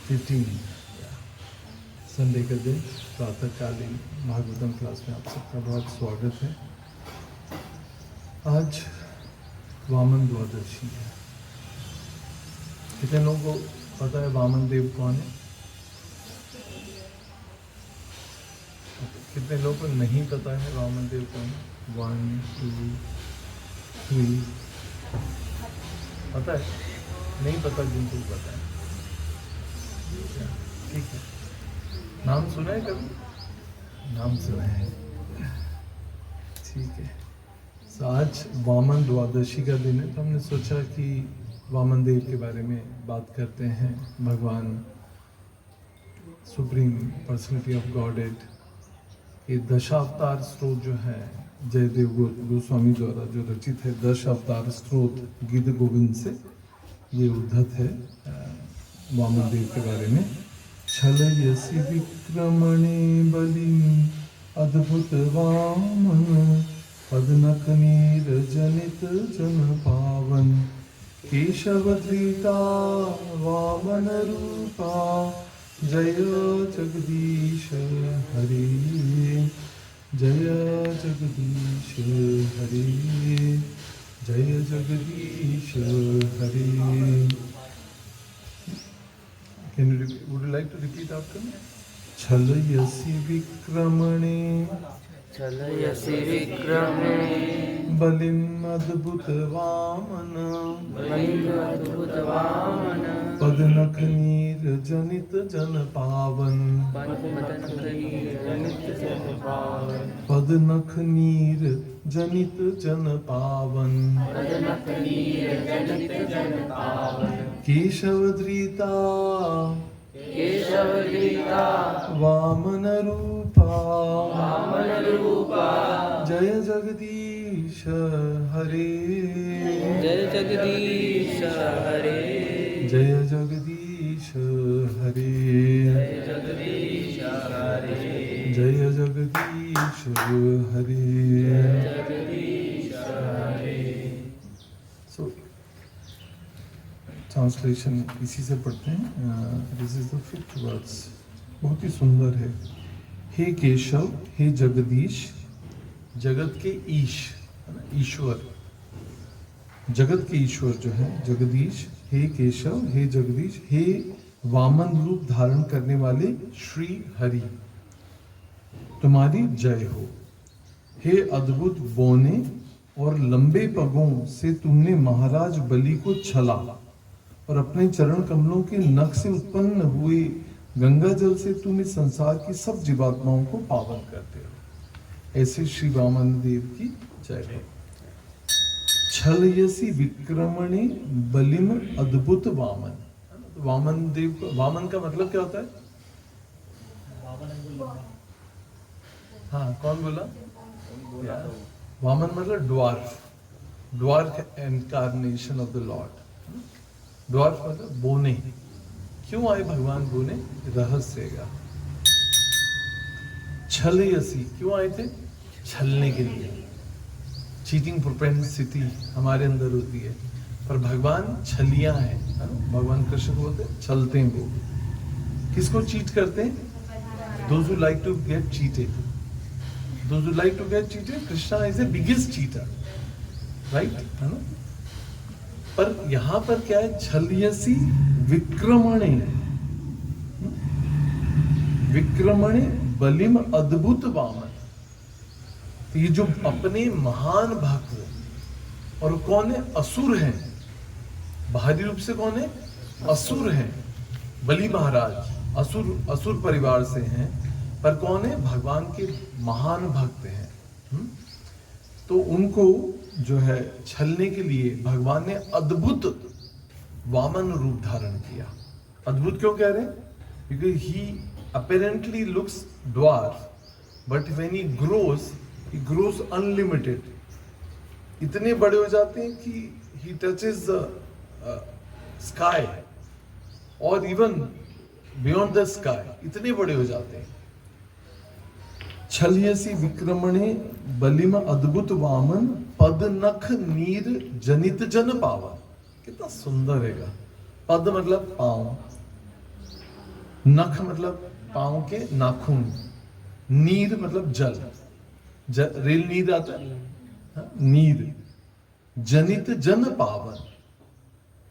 15 Sunday का दिन प्रातःकालीन भागवतम क्लास में आप सबका बहुत स्वागत है। आज वामन द्वादशी है। कितने लोगों को पता है वामन देव कौन है? कितने लोगों को नहीं पता है वामन देव कौन है? 1 2 3 पता है? नहीं पता जिनको पता है, ठीक है। नाम सुना है कभी? नाम सुना है, ठीक है। तो आज वामन द्वादशी का दिन है, तो हमने सोचा कि वामन देव के बारे में बात करते हैं। भगवान सुप्रीम पर्सनैलिटी ऑफ गॉडेड ये दशावतार स्रोत जो है जयदेव गोस्वामी द्वारा जो रचित है, दशावतार स्रोत गीत गोविंद से ये उद्धत है वामन देव के बारे में। छलयसि विक्रमणे बलिं अद्भुत वामन पदनख नीरजनित जन पावन केशवधृता वामन रूपा जय जगदीश हरे जय जगदीश हरे जय जगदीश हरे। Would you like to repeat after me? छलयसि विक्रमणे छलयसि विक्रमणे बलिम् अद्भुत वामन बलिमद्भुत वामन पदनख नीरजनित जन पावन पद्मतनखनीरजनित जन पावन पदनख नीर जनित जन पावन पद्मतनखनीरजनित जन पावन केशवधृता केशवधृता वामन रूपा वामन रूपा जय जगदीश हरे जय जगदीश हरे जय जगदीश हरे जय जगदीश हरे जय जगदीश हरे। जगदीश हरे। सो ट्रांसलेशन इसी से पढ़ते हैं। This is the 5th words, बहुत ही सुंदर है। हे केशव, हे जगदीश, जगत के ईश, ईश्वर, जगत के ईश्वर जो है जगदीश। हे केशव, हे जगदीश, हे वामन रूप धारण करने वाले श्री हरि, तुम्हारी जय हो। हे अद्भुत बौने और लंबे पगों से तुमने महाराज बलि को छला और अपने चरण कमलों के नख से उत्पन्न हुए गंगा जल से तुम इस संसार की सब जीवात्माओं को पावन करते हो। ऐसे श्री वामन देव की जय हो। छलयसि विक्रमणे बलिम अद्भुत वामन। वामन देव का, वामन का मतलब क्या होता है? हाँ, कौन बोला? वामन मतलब dwarf, dwarf incarnation of the Lord. Dwarf मतलब बोने। क्यों आए भगवान बोने? रहस्य का। छलयसि क्यों आए थे? छलने के लिए। चीटिंग प्रोपेंसिटी हमारे अंदर होती है, पर भगवान छलिया है। भगवान कृष्ण को बोलते हैं छलते हैं वो। किसको चीट करते हैं? Those who like to get cheated. Those who like to get cheated, Krishna is the biggest cheater, right? है ना? पर यहाँ पर क्या है? छलयसि विक्रमणे, विक्रमणे बलिम अद्भुत वामन। ये जो अपने महान भक्त, और कौन है? असुर हैं। बाहरी रूप से कौन है? असुर हैं। बलि महाराज असुर परिवार से हैं, पर कौन है? भगवान के महान भक्त हैं। तो उनको जो है छलने के लिए भगवान ने अद्भुत वामन रूप धारण किया। अद्भुत क्यों कह रहे हैं? Because he apparently looks dwarf, but when he grows unlimited. इतने बड़े हो जाते हैं कि he touches the sky or even beyond the sky. इतने बड़े हो जाते हैं। छलयसि विक्रमणे बलिम अद्भुत वामन पद नख नीर जनित जन पावन। कितना सुंदर है। पद मतलब पांव, नख मतलब पाँव के नाखून, नीर मतलब जल, रेल नीर आता है, हाँ, नीर, जनित जन पावन।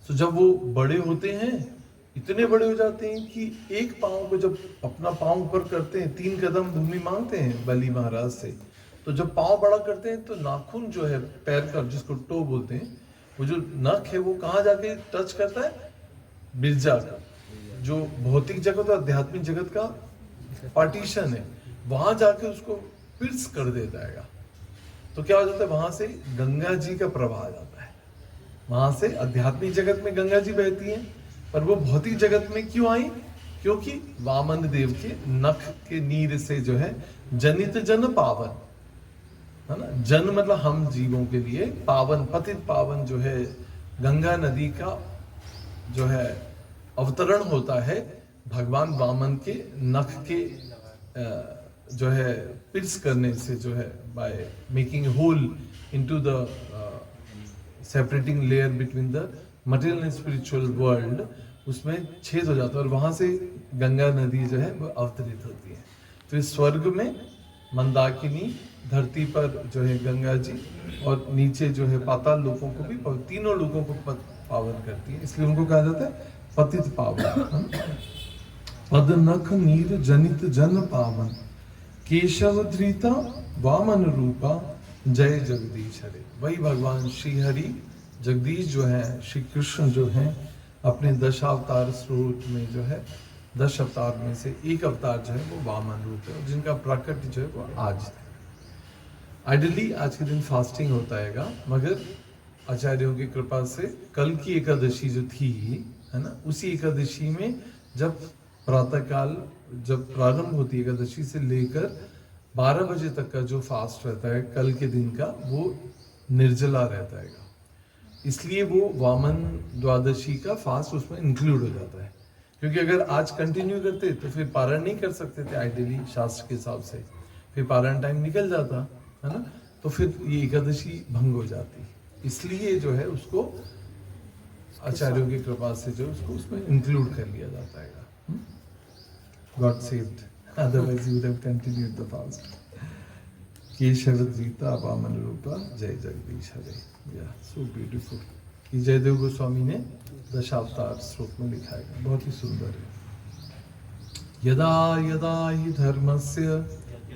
तो जब वो बड़े होते हैं, इतने बड़े हो जाते हैं कि एक पाँव को जब अपना पाँव ऊपर करते हैं, 3 कदम भूमि मांगते हैं बलि महाराज से, तो जब पाँव बड़ा करते हैं तो नाखून जो है पैर का, जिसको टो बोलते हैं, वो जो नख है वो कहाँ जाके टच करता है, बिरजा का, जो भौतिक जगत और आध्यात्मिक जगत का पार्टीशन है, वहां जाके उसको पिर्स कर देता है। तो क्या हो जाता है, वहां से गंगा जी का प्रवाह आ जाता है। वहां से आध्यात्मिक जगत में गंगा जी बहती हैं, पर वो भौतिक जगत में क्यों आई, क्योंकि वामन देव के नख के नीर से जो है जनित जन पावन, है ना, जन मतलब हम जीवों के लिए, पावन पतित पावन जो है गंगा नदी का जो है अवतरण होता है भगवान वामन के नख के जो है पिर्स करने से, जो है by making hole into the separating layer between the material and spiritual world, उसमें छेद हो जाता है और वहां से गंगा नदी जो है वो अवतरित होती है। तो इस स्वर्ग में मंदाकिनी, धरती पर जो है गंगा जी, और नीचे जो है पाताल लोगों को भी, तीनों लोगों को पावन करती है, इसलिए उनको कहा जाता है पतित पावन। पद नख नीर जनित जन पावन, केशव धृता वामन रूपा, जय जगदीश हरे। वही भगवान श्री हरि जगदीश जो है, श्री कृष्ण जो है, अपने 10 अवतार स्रोत में जो है 10 अवतार में से एक अवतार जो है वो वामन रूप है, जिनका प्रकट जो है वो आज है। आइडियली आज के दिन फास्टिंग होता है, मगर आचार्यों की कृपा से कल की एकादशी जो थी, है ना, उसी एकादशी में जब प्रातःकाल जब प्रारंभ होती है एकादशी से लेकर 12 बजे तक का जो फास्ट रहता है कल के दिन का, वो निर्जला रहता है, इसलिए वो वामन द्वादशी का फास्ट उसमें इंक्लूड हो जाता है। क्योंकि अगर आज कंटिन्यू करते तो फिर पारण नहीं कर सकते थे आइडियली शास्त्र के हिसाब से, फिर पारण टाइम निकल जाता है ना, तो फिर ये एकादशी भंग हो जाती, इसलिए जो है उसको आचार्यों की कृपा से जो उसको उसमें इंक्लूड कर लिया जाता है। God saved, otherwise you would have continued the fast. Keshav धृता Vaman रूपा, जय जगदीश हरे। Yeah, so beautiful. ये जयदेव गोस्वामी ने दशावतार श्लोक में लिखा है, बहुत ही सुंदर है। यदा यदा हि धर्मस्य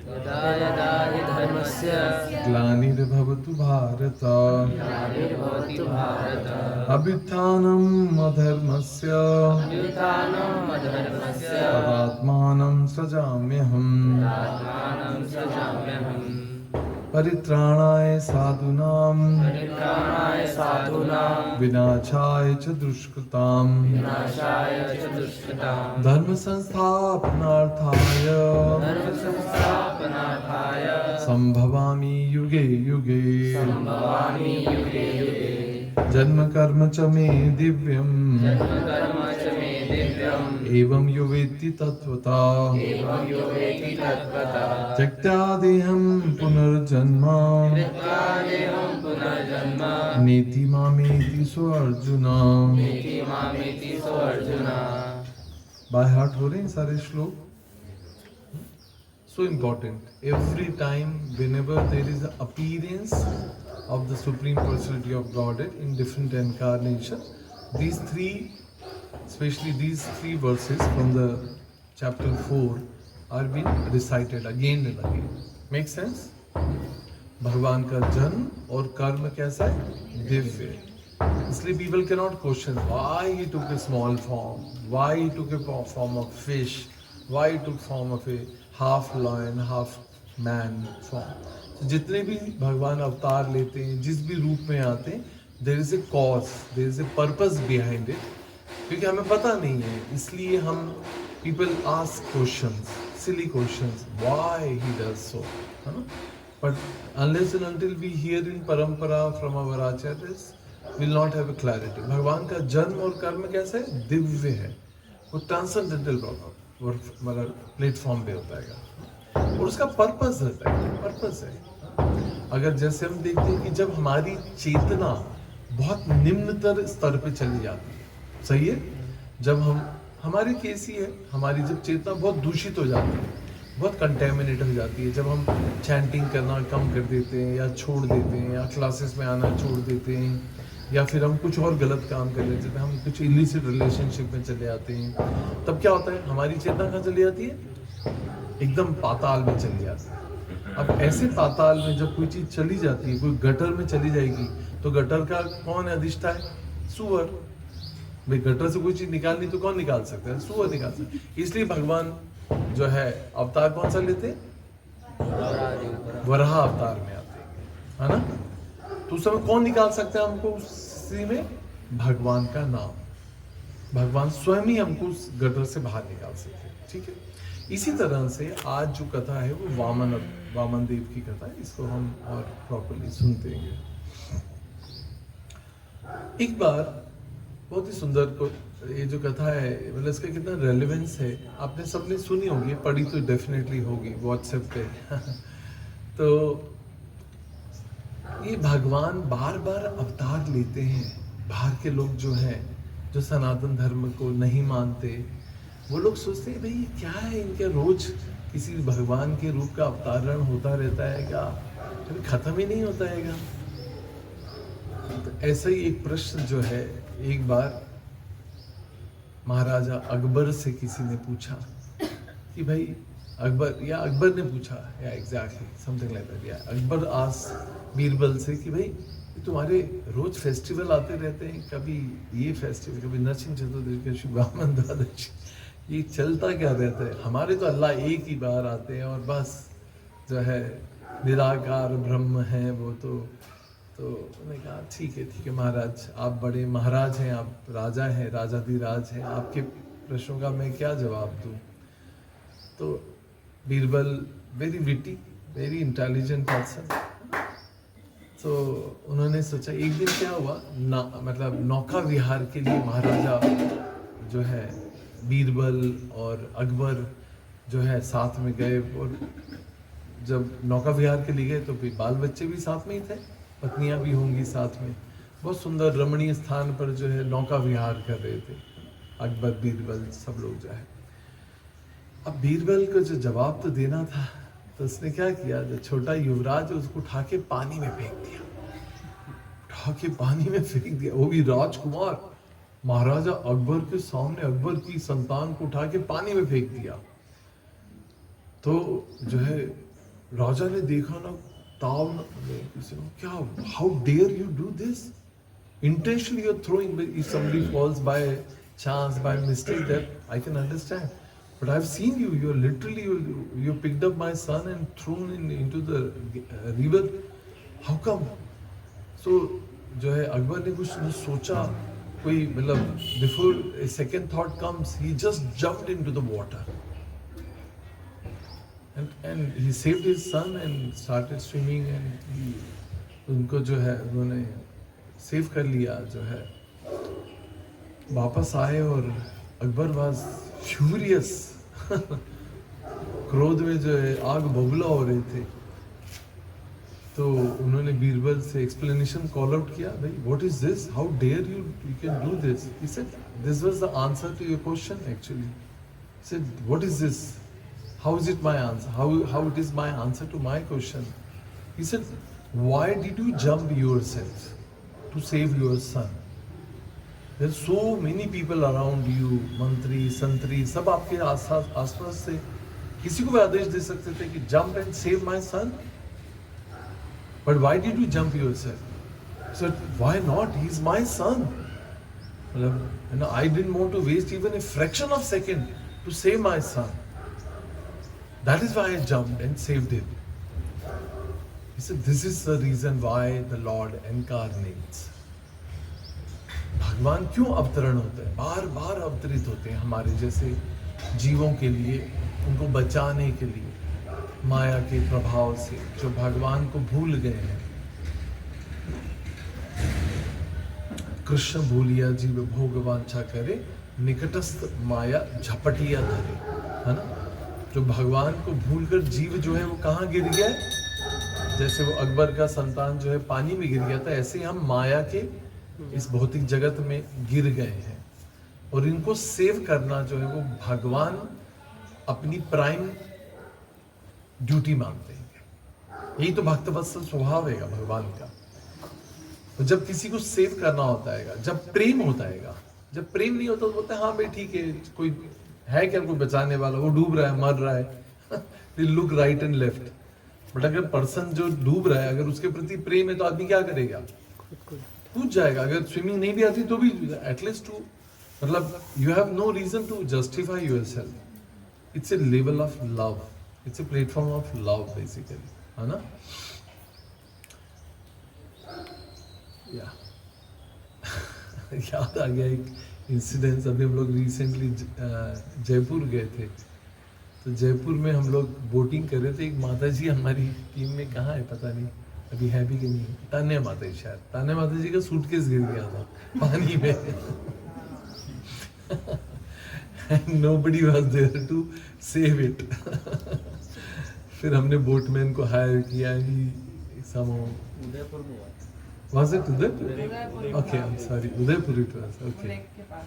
यदा यदा हि धर्मस्य ग्लानिर्भवतु भारत, ग्लानिर्भवति भारत, अभ्युत्थानम् अधर्मस्य अभ्युत्थानम् अधर्मस्य तदात्मानं सृजाम्यहम्, आत्मानं सृजाम्यहम्, परित्राणाय साधूनां परित्राणाय साधूनां विनाशाय च दुष्कृतां, विनाशाय च दुष्कृतां, धर्म संस्थापनार्थाय धर्म संस्थापनार्थाय संभवामि युगे युगे, संभवामि युगे युगे, जन्म कर्म च मे दिव्यम्, जन्म कर्म च मे दिव्यम्, एवं यो वेत्ति तत्त्वता, एवं यो वेत्ति तत्त्वतः, त्यक्त्वा देहं पुनर्जन्म त्यक्त्वा देहं पुनर्जन्म, नेति मामेति सो अर्जुन। नेति मामेति सो अर्जुन। बाय हार्ट हो रहे हैं सारे श्लोक, so important. Every time whenever there is an appearance of the Supreme Personality of Godhead in different incarnation, these three, especially these 3 verses from the chapter 4 are being recited again and again. Make sense? भगवान का जन्म और कर्म कैसा है, दिव्य। इसलिए people cannot question why he took a small form, why he took a form of fish, why he took form of a half lion, half man form. So, जितने भी भगवान अवतार लेते हैं, जिस भी रूप में आते हैं, there is a cause, there is a purpose behind it. क्योंकि हमें पता नहीं है, इसलिए हम people ask questions, silly questions, why he does so, है ना? But unless and until we hear in parampara from our acharyas, will not have a clarity. भगवान का जन्म और कर्म कैसा है, दिव्य है, वो ट्रांसेंडेंटल मतलब प्लेटफॉर्म पे होता है और उसका पर्पस रहता है, पर्पस है। अगर जैसे हम देखते हैं कि जब हमारी चेतना बहुत निम्नतर स्तर पे चली जाती है, सही है, जब हमारी केस ही है, हमारी जब चेतना बहुत दूषित हो जाती है, बहुत कंटेमिनेट हो जाती है, जब हम चैंटिंग करना कम कर देते हैं या छोड़ देते हैं या क्लासेस में आना छोड़ देते हैं या फिर हम कुछ और गलत काम कर लेते हैं, हम कुछ इलिसिट रिलेशनशिप में चले आते हैं, तब क्या होता है, हमारी चेतना कहाँ चली जाती है, एकदम पाताल में चली जाती है। अब ऐसे पाताल में जब कोई चीज चली जाती है, कोई गटर में चली जाएगी, तो गटर का कौन अधिष्ठा है, सुअर। भाई गटर से कोई चीज निकालनी तो कौन निकाल सकता है, सुअर निकाल सकता है। इसलिए भगवान जो है अवतार कौन सा लेते हैं, वराह अवतार में आते हैं, है ना। तो उस समय कौन निकाल सकता है हमको उसी में, भगवान का नाम, भगवान स्वयं ही हमको उस गटर से बाहर निकाल सकते हैं, ठीक है। इसी तरह से आज जो कथा है वो वामन देव की कथा है, इसको हम और प्रॉपर्ली सुनते हैं। एक बार बहुत ही सुंदर को ये जो कथा है, मतलब इसका कितना रेलेवेंस है आपने सबने सुनी होगी, पढ़ी तो डेफिनेटली होगी व्हाट्सएप पे तो ये भगवान बार बार अवतार लेते हैं। बाहर के लोग जो हैं, जो सनातन धर्म को नहीं मानते, वो लोग सोचते हैं भाई ये क्या है, इनके रोज किसी भगवान के रूप का अवतारण होता रहता है क्या, कभी खत्म ही नहीं होता है। तो ऐसा ही एक प्रश्न जो है, एक बार महाराजा अकबर से किसी ने पूछा कि भाई अकबर ने पूछा या एग्जैक्टली समथिंग लाइक दैट, या अकबर आस्क्ड बीरबल से कि भाई तुम्हारे रोज फेस्टिवल आते रहते हैं, कभी ये फेस्टिवल, कभी नरसिंह चतुर्दशी, कभी वामन द्वादशी, ये चलता क्या रहता है, हमारे तो अल्लाह एक ही बार आते हैं और बस जो है निराकार ब्रह्म है वो। तो उन्होंने कहा ठीक है महाराज, आप बड़े महाराज हैं, आप राजा हैं, राजाधिराज हैं, आपके प्रश्नों का मैं क्या जवाब दूं। तो Birbal very witty, very intelligent person, तो उन्होंने सोचा एक दिन क्या हुआ मतलब नौका विहार के लिए महाराजा जो है बीरबल और अकबर जो है साथ में गए, और जब नौका विहार के लिए गए तो बाल बच्चे भी साथ में ही थे, पत्नियां भी होंगी साथ में, बहुत सुंदर रमणीय स्थान पर जो है नौका विहार कर रहे थे अकबर बीरबल सब लोग जो है। अब बीरबल को जो जवाब तो देना था, तो उसने क्या किया, जो छोटा युवराज उसको उठा के पानी में फेंक दिया, वो भी राजकुमार, महाराजा अकबर के सामने अकबर की संतान को उठा के पानी में फेंक दिया। तो जो है राजा ने देखा ना, क्या, how dare you do this, intentionally you're throwing, if somebody falls by chance, by mistake, that I can understand, but I've seen you're literally, you picked up my son and thrown into the river, how come? So जो है अकबर ने कुछ नहीं सोचा, कोई मतलब before a second thought comes, he just jumped into the water and he saved his son and started swimming, and उनको जो है उन्होंने सेव कर लिया जो है, वापस आए और अकबर वाज फ्यूरियस क्रोध में जो है आग बबूला हो रहे थे। तो उन्होंने बीरबल से एक्सप्लेनेशन कॉल आउट किया, भाई what is this, how dare you can do this. He said this was the answer to your question actually. He said what is this, how is it my answer, how it is my answer to my question. He said, why did you jump yourself to save your son? There are so many people around you, मंत्री संतरी सब आपके आसपास से किसी को भी आदेश दे सकते थे कि jump and save my son, but why did you jump yourself? He said, why not, he is my son. I didn't want to waste even a fraction of second to save my son. That is why I jumped and saved him. He said, this is the reason why the Lord incarnates. भगवान क्यों अवतरण होते हैं, बार बार अवतरित होते हैं हमारे जैसे जीवों के लिए, उनको बचाने के लिए, माया के प्रभाव से जो भगवान को भूल गए हैं। कृष्ण भूलिया जीव भोग वांछा करे, निकटस्थ माया झपटिया धरे, है ना। जो भगवान को भूलकर जीव जो है वो कहाँ गिर गया, जैसे वो अकबर का संतान जो है पानी में गिर गया था, ऐसे हम माया के इस भौतिक जगत में गिर गए हैं। और इनको सेव करना जो है वो भगवान अपनी प्राइम ड्यूटी मानते हैं। यही तो भक्तवत्सल स्वभाव है भगवान का। तो जब किसी को सेव करना होता है, जब प्रेम होता है, जब प्रेम नहीं होता तो बोलते हैं हाँ भाई ठीक है, कोई है क्या कोई बचाने वाला, वो डूब रहा है, मर रहा है, फिर look right and left. But अगर पर्सन जो डूब रहा है, अगर उसके प्रति प्रेम है तो आदमी क्या करेगा, कूद जाएगा। अगर स्विमिंग नहीं भी आती तो भी एटलीस्ट टू, मतलब you have no reason to justify yourself. It's a level of love, it's a platform of love basically, है ना। या याद आ गया एक इंसिडेंस। अभी हम लोग रिसेंटली जयपुर गए थे, तो जयपुर में हम लोग बोटिंग कर रहे थे। एक माता जी हमारी टीम में, कहाँ है पता नहीं, अभी है भी कि नहीं, तान्या माता जी, शायद तान्या माता जी का सूटकेस गिर गया था पानी में and nobody was there to save it फिर हमने बोटमैन को हायर किया। उदयपुर में Was it Udaipur? Okay, I'm sorry. Udaipur it was. Okay.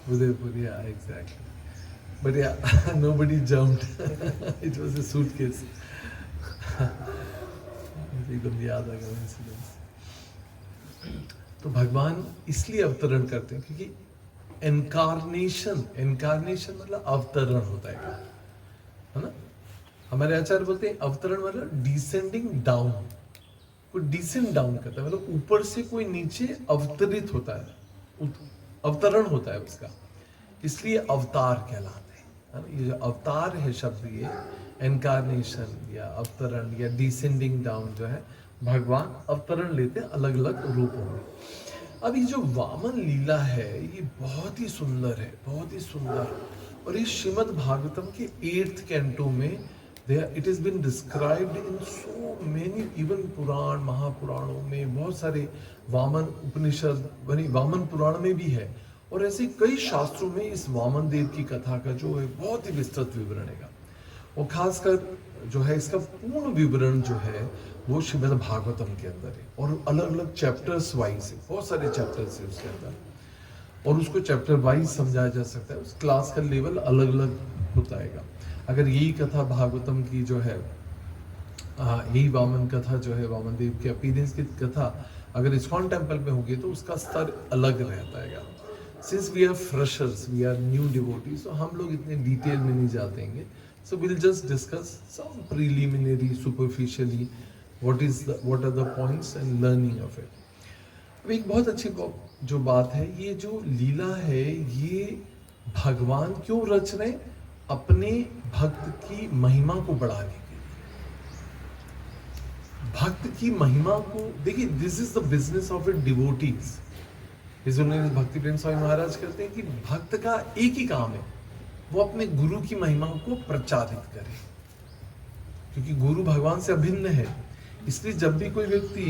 Udaipur, yeah, exactly. But yeah, nobody jumped. It was a suitcase. एकदम याद आ गया इंसिडेंस। तो भगवान इसलिए अवतरण करते हैं क्योंकि इनकारनेशन मतलब अवतरण होता है ना। हमारे आचार्य बोलते हैं अवतरण मतलब डिसेंडिंग डाउन, कोई डिसेंड डाउन करता है, मतलब ऊपर से कोई नीचे अवतरित होता है, अवतरण होता है उसका, इसलिए अवतार कहलाते हैं। ये जो अवतार है शब्द, ये इनकारनेशन या अवतरण या डिसेंडिंग डाउन जो है, भगवान अवतरण लेते हैं अलग अलग रूपों में। अब ये जो वामन लीला है ये बहुत ही सुंदर है, बहुत ही सुंदर। और ये श्रीमद् भागवतम के 8th कैंटो में it has been described in so many, even पुराण महापुराणों में बहुत सारे वामन उपनिषद बनी, वामन पुराण में भी है, और ऐसे कई शास्त्रों में इस वामन देव की कथा का जो है बहुत ही विस्तृत विवरण है। और खासकर जो है इसका पूर्ण विवरण जो है वो श्रीमद् भागवतम के अंदर है, और अलग अलग चैप्टर्स वाइज है, बहुत सारे चैप्टर्स है उसके अंदर, और उसको चैप्टर वाइज समझाया जा सकता है। उस क्लास का लेवल अलग अलग होता है। अगर यही कथा भागवतम की जो है, यही वामन कथा जो है, वामन देव के अपीयरेंस की कथा अगर इस्कॉन टेम्पल में होगी तो उसका स्तर अलग रहता है। Since we are freshers, we are new devotees, तो हम लोग इतने डिटेल में नहीं जातेंगे। So will just discuss some preliminary superficially what are the points and learning of it. अब एक बहुत अच्छी जो बात है, ये जो लीला है ये भगवान क्यों रच रहे, अपने भक्त की महिमा को बढ़ाने के लिए। भक्त की महिमा को देखिए, this is the business of A devotees. इसलिए भक्ति प्रेम स्वामी महाराज कहते हैं कि भक्त का एक ही काम है, वो अपने गुरु की महिमा को प्रचारित करे, क्योंकि गुरु भगवान से अभिन्न है। इसलिए जब भी कोई व्यक्ति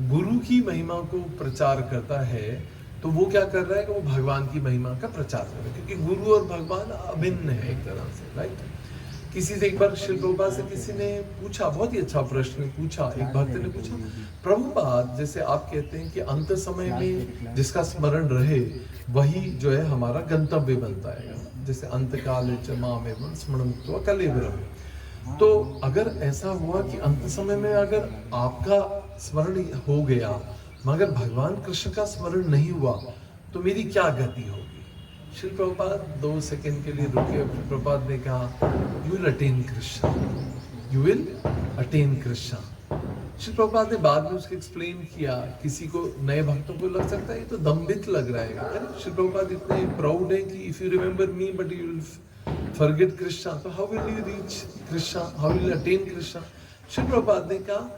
गुरु की महिमा को प्रचार करता है तो वो क्या कर रहा है कि वो भगवान की महिमा का प्रचार कर रहा है, क्योंकि गुरु और भगवान अभिन्न है एक तरह से, राइट। किसी से एक बार श्री प्रभुपाद से किसी ने पूछा, बहुत ही अच्छा प्रश्न पूछा, एक भक्त ने पूछा, प्रभुपाद जैसे आप कहते हैं कि अंत समय में जिसका स्मरण रहे वही जो है हमारा गंतव्य बनता है, जैसे अंत काल मामेवं स्मरणत्वा कलेवरम। तो अगर ऐसा हुआ कि अंत समय में अगर आपका स्मरण हो गया मगर भगवान कृष्ण का स्मरण नहीं हुआ तो मेरी क्या गति होगी। श्री प्रभुपाद 2 सेकंड के लिए रुके, प्रभुपाद ने कहा you will attain Krishna, you will attain Krishna. Shri Prabhupada ने बाद में उसको एक्सप्लेन किया। किसी को, नए भक्तों को लग सकता है ये तो दम्भित लग रहा है, अरे श्री प्रभुपाद इतने प्राउड है कि if you remember me but you will forget Krishna, so how will you reach Krishna? How will you attain Krishna? Shri Prabhupada ne kaha,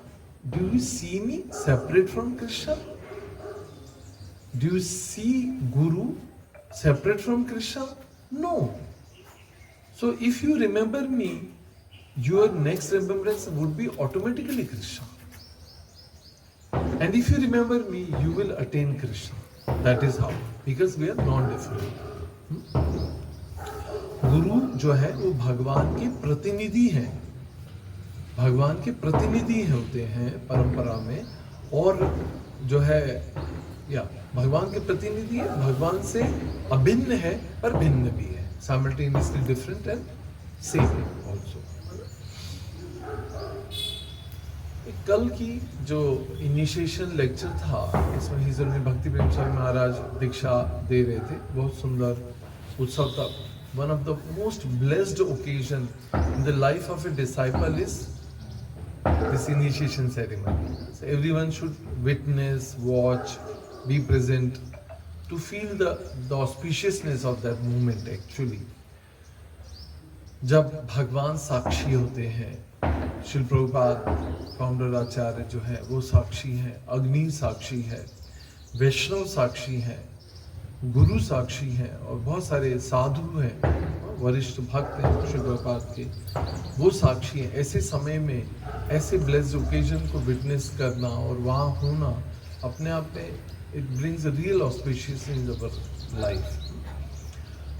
do you see me separate from Krishna? Do you see Guru separate from Krishna? No. So if you remember me, your next remembrance would be automatically Krishna. And if you remember me, you will attain Krishna. That is how. Because we are non-different. गुरु जो है वो भगवान के प्रतिनिधि हैं, भगवान के प्रतिनिधि होते हैं परंपरा में, और जो है या भगवान के प्रतिनिधि है, भगवान से अभिन्न है पर भिन्न भी है, simultaneously different and same also. कल की जो इनिशिएशन लेक्चर था, इसमें हिजर में भक्ति प्रेम स्वामी महाराज दीक्षा दे रहे थे, बहुत सुंदर उत्सव था। One of the most blessed occasion in the life of a disciple is this initiation ceremony. So everyone should witness, watch, be present to feel the auspiciousness of that moment actually. जब भगवान साक्षी होते हैं, शिल Prabhupada founder आचार्य जो है वो साक्षी हैं, अग्नि साक्षी है, वैष्णव साक्षी हैं, गुरु साक्षी हैं और बहुत सारे साधु हैं, वरिष्ठ भक्त हैं शिल प्रभुपाद के, वो साक्षी हैं। ऐसे समय में ऐसे ब्लेस्ड ओकेजन को विटनेस करना और वहाँ होना अपने आप में it brings a real auspicious in our life.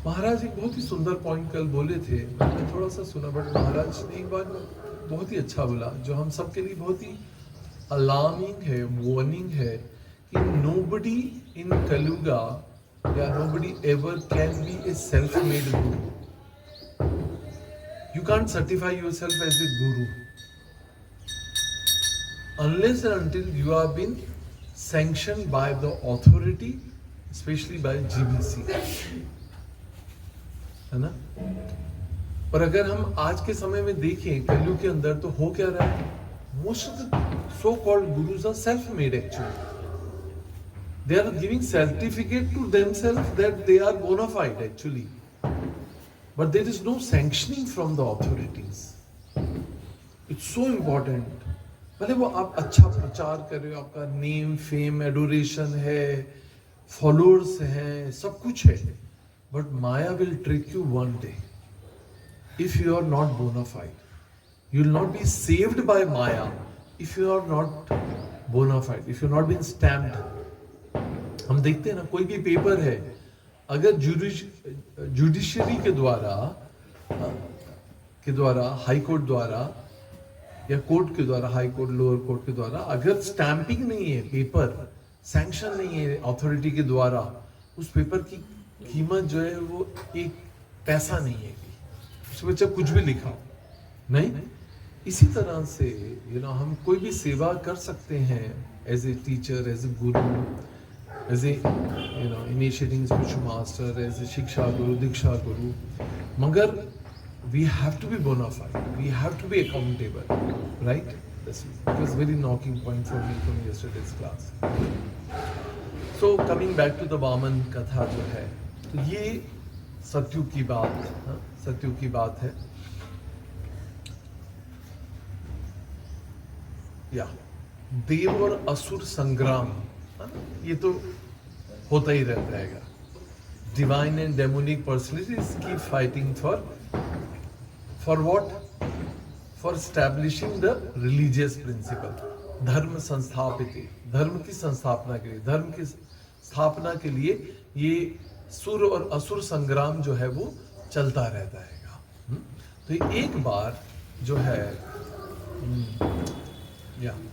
Maharaj एक बहुत ही सुंदर पॉइंट कल बोले थे, मैंने थोड़ा सा सुना, बट महाराज ने एक बार बहुत ही अच्छा बोला जो हम सब के लिए बहुत ही अलार्मिंग है, वार्निंग है कि नोबडी इन कलयुगा या nobody ever can be a self-made guru. You can't certify yourself as a guru unless and until you have been sanctioned by the authority, especially by GBC. है ना? और अगर हम आज के समय में देखें कलयुग के अंदर तो हो क्या रहा है? Most of the so-called gurus are self-made actually. They are giving certificate to themselves that they are bona fide actually, but there is no sanctioning from the authorities. It's so important. भले वो आप अच्छा प्रचार कर रहे हो, आपका name, fame, adoration है, फॉलोअर्स हैं, सब कुछ है, but Maya will trick you one day. If you are not bona fide, you will not be saved by Maya. If you are not bona fide, if you are not been stamped. हम देखते हैं ना, कोई भी paper है, अगर judiciary के द्वारा हाई कोर्ट द्वारा या कोर्ट के द्वारा, हाई कोर्ट, लोअर कोर्ट के द्वारा अगर स्टैंपिंग नहीं है, पेपर सैंक्शन नहीं है अथॉरिटी के द्वारा, उस पेपर की कीमत जो है वो एक पैसा नहीं है, उसमें चाहे कुछ भी लिखा नहीं। इसी तरह से हम कोई भी सेवा कर सकते हैं as a teacher, as a guru, as a initiating spiritual master, as a shiksha guru, diksha guru, magar we have to be bona fide, we have to be accountable, right? This was very knocking point for me from yesterday's class. So coming back to the Vaman कथा जो है, तो ये सत्युग की बात, सत्युग की बात है। या देव और असुर संग्राम, ये तो होता ही रहता है। Divine and demonic personalities keep fighting for what? For establishing the religious principle. धर्म संस्थापित, धर्म की संस्थापना के लिए, धर्म की स्थापना के लिए ये सुर और असुर संग्राम जो है वो चलता रहता है। तो एक बार जो है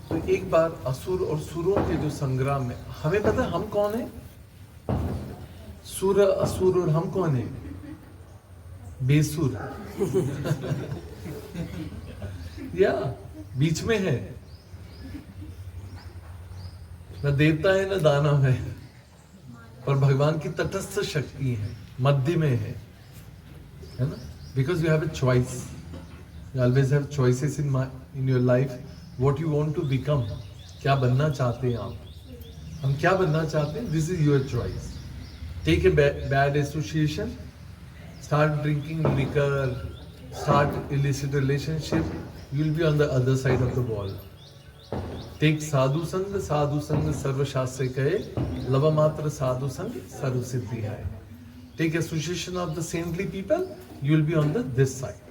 तो एक बार असुर और सुरों के जो संग्राम में, हमें पता है हम कौन है? सुर, असुर और हम कौन है? बेसुर। या बीच में है, न देवता है न दानव है, पर भगवान की तटस्थ शक्ति है, मध्य में है ना? Because you have a choice, you always have choices in your life. What you want to become, क्या बनना चाहते हैं आप? हम क्या बनना चाहते हैं? This is your choice. Take a bad association, start drinking liquor, start illicit relationship, you will be on the other side of the wall. Take साधु संग सर्व शास्त्र कहे, लव मात्र साधु संग सर्व सिद्धि है। Take association of the saintly people, you will be on this side.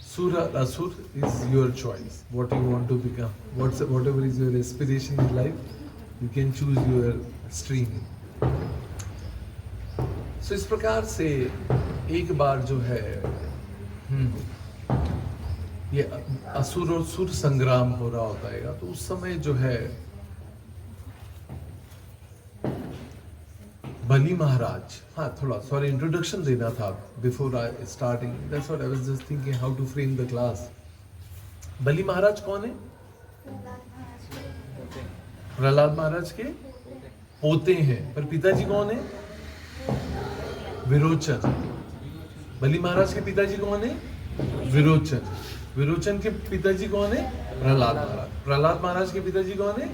Sura Asur is your choice. What you want to become, whatever is your aspiration in life, you can choose your stream. So इस प्रकार से एक बार जो है ये असुर और सुर संग्राम हो रहा होता है, तो उस समय जो है बलि महाराज, हाँ थोड़ा सॉरी इंट्रोडक्शन देना था before I starting, that's what I was just thinking how to frame the class. Bali Maharaj कौन है? प्रहलाद महाराज के पोते हैं, पर पिताजी कौन है? विरोचन। बलि महाराज के पिताजी कौन है? विरोचन। विरोचन के पिताजी कौन है? प्रहलाद महाराज। प्रहलाद महाराज के पिताजी कौन है?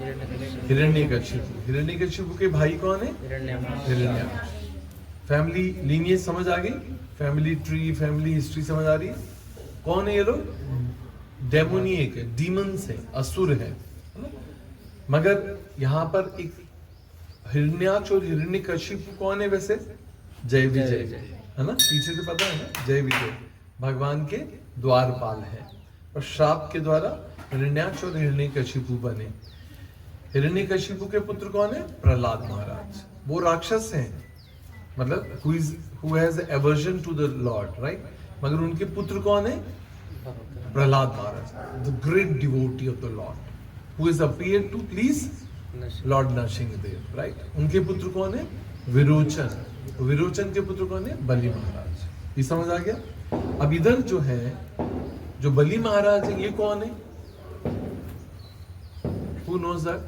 हिरण्यकशिपु। हिरण्यकशिपु के भाई कौन है? हिरण्याक्ष। फैमिली लीनिएज समझ आ गई? फैमिली ट्री, फैमिली हिस्ट्री समझ आ रही है? कौन है ये लोग? डेमोनियक है, डीमंस है, असुर है। मगर यहाँ पर एक हिरण्याक्ष और हिरण्यकशिपु कौन है वैसे? जय विजय, है ना? पीछे से पता है ना, जय विजय भगवान के द्वारपाल है, और श्राप के द्वारा हिरण्याक्ष और हिरण्यकशिपु बने। हिरण्यकशिपु के पुत्र कौन है? प्रहलाद महाराज। वो राक्षस हैं, मतलब who has aversion to the Lord, right? मगर उनके पुत्र कौन है? प्रहलाद महाराज, the great devotee of the Lord, who has appeared to please Lord Nrsimhadev, right? उनके पुत्र कौन है? विरोचन। विरोचन के पुत्र कौन है? बलि महाराज। ये समझ आ गया? अब इधर जो है, जो बलि महाराज है, ये कौन है? Who knows that?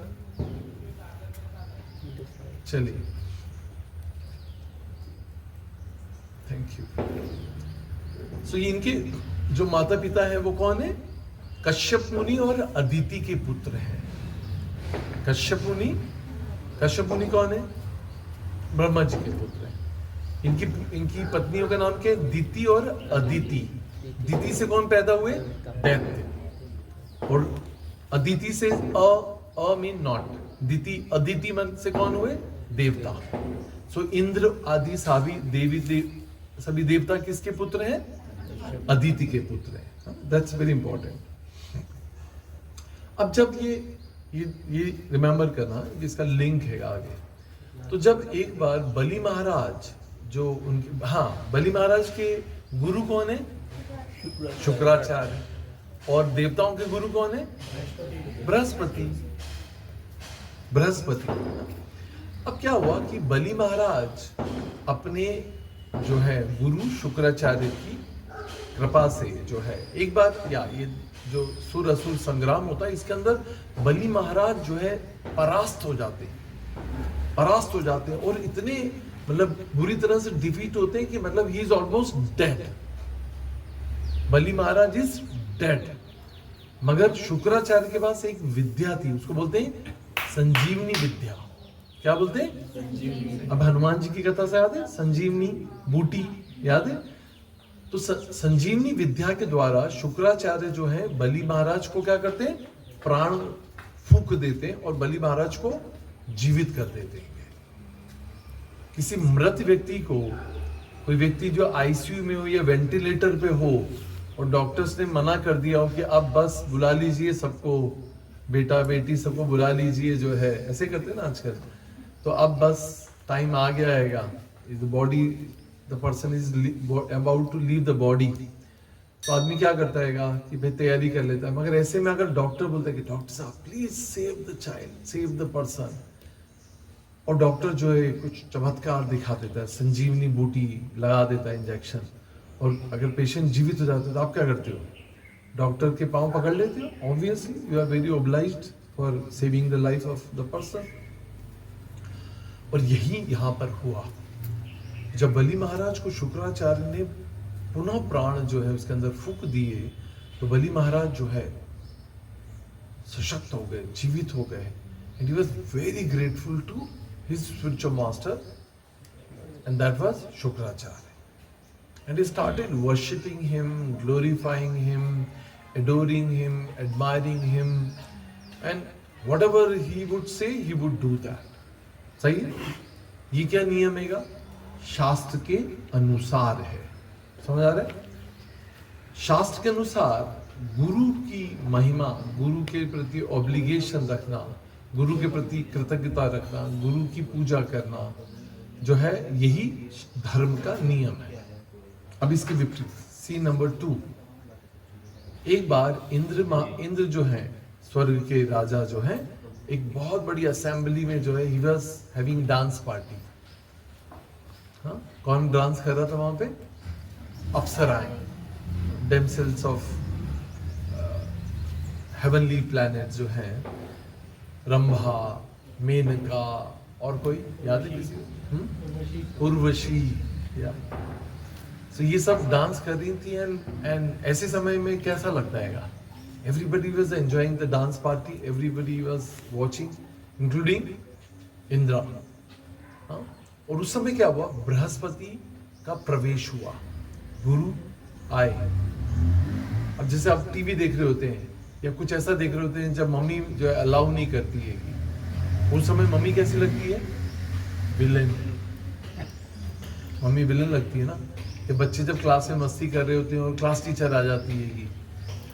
चलिए, थैंक यू। सो इनके जो माता पिता है वो कौन है? कश्यप मुनि और अदिति के पुत्र हैं। कश्यप मुनि कौन है? ब्रह्मा जी के पुत्र हैं। इनकी पत्नियों का नाम क्या है? दिति और अदिति। दिति से कौन पैदा हुए? दैत्य। और अदिति से अ मीन नॉट, दिति अदिति मन से कौन हुए? देवता। सो इंद्र आदि सभी देवता किसके पुत्र हैं? अदिति के पुत्र हैं। That's very important. अब जब ये रिमेंबर करना, इसका लिंक है आगे। तो जब एक बार बलि महाराज जो उनके, हाँ, बलि महाराज के गुरु कौन है? शुक्राचार्य। और देवताओं के गुरु कौन है? बृहस्पति। अब क्या हुआ कि बलि महाराज अपने जो है गुरु शुक्राचार्य की कृपा से जो है, एक बार ये जो सुर असुर संग्राम होता है, इसके अंदर बलि महाराज जो है परास्त हो जाते हैं और इतने मतलब बुरी तरह से डिफीट होते हैं कि मतलब he is almost dead. Bali Maharaj is dead. मगर शुक्राचार्य के पास एक विद्या थी, उसको बोलते हैं संजीवनी विद्या। क्या बोलते हैं? अब हनुमान जी की कथा से याद है? संजीवनी बूटी याद है? तो संजीवनी विद्या के द्वारा शुक्राचार्य जो है बलि महाराज को क्या करते हैं? प्राण फूंक देते हैं और बलि महाराज को जीवित कर देते हैं। किसी मृत व्यक्ति को, कोई व्यक्ति जो आईसीयू में हो या वेंटिलेटर पे हो और डॉक्टर्स ने मना कर दिया हो कि अब बस बुला लीजिए सबको, बेटा बेटी सबको बुला लीजिए, जो है ऐसे करते हैं ना आजकल, तो अब बस टाइम आ गया है, body, the person is about to leave the body, तो आदमी क्या करता है कि भाई तैयारी कर लेता है। मगर ऐसे में अगर डॉक्टर बोलता है कि डॉक्टर साहब please save the child, save the person, और डॉक्टर जो है कुछ चमत्कार दिखा देता है, संजीवनी बूटी लगा देता है इंजेक्शन, और अगर पेशेंट जीवित हो जाता है तो आप क्या करते हो? डॉक्टर के पांव पकड़ लेते हो। Obviously you are very obliged for saving the life of the person. और यही यहाँ पर हुआ। जब बलि महाराज को शुक्राचार्य ने पुनः प्राण जो है उसके अंदर फूंक दिए, तो बलि महाराज जो है सशक्त हो गए, जीवित हो गए। And he was very grateful to his spiritual master, and that was Shukracharya. And he started worshipping him, glorifying him, adoring him, admiring him, and whatever he would say, he would do that. सही है? ये क्या नियम है? शास्त्र के अनुसार है। समझ आ रहा है? शास्त्र के अनुसार गुरु की महिमा, गुरु के प्रति ऑब्लिगेशन रखना, गुरु के प्रति कृतज्ञता रखना, गुरु की पूजा करना जो है, यही धर्म का नियम है। अब इसके विपरीत सीन नंबर 2। एक बार इंद्र जो है स्वर्ग के राजा जो है, एक बहुत बड़ी असेंबली में जो है, he was having dance party. हाँ, कौन डांस कर रहा था वहां पे? अप्सराएं, डेमसेल्स ऑफ हेवनली प्लैनेट जो हैं, रंभा, मेनका, और कोई याद है किसी को? उर्वशी, या सो ये सब डांस कर रही थी। एंड ऐसे समय में कैसा लगता है? Everybody was enjoying the dance party, everybody was watching, including Indira. हाँ? और उस समय क्या हुआ? बृहस्पति का प्रवेश हुआ, गुरु आए। अब जैसे आप टीवी देख रहे होते हैं या कुछ ऐसा देख रहे होते हैं जब मम्मी जो है अलाउ नहीं करती है, उस समय मम्मी कैसी लगती है? विलेन। मम्मी विलेन लगती है ना। कि बच्चे जब क्लास में मस्ती कर रहे होते हैं और क्लास टीचर आ जाती है कि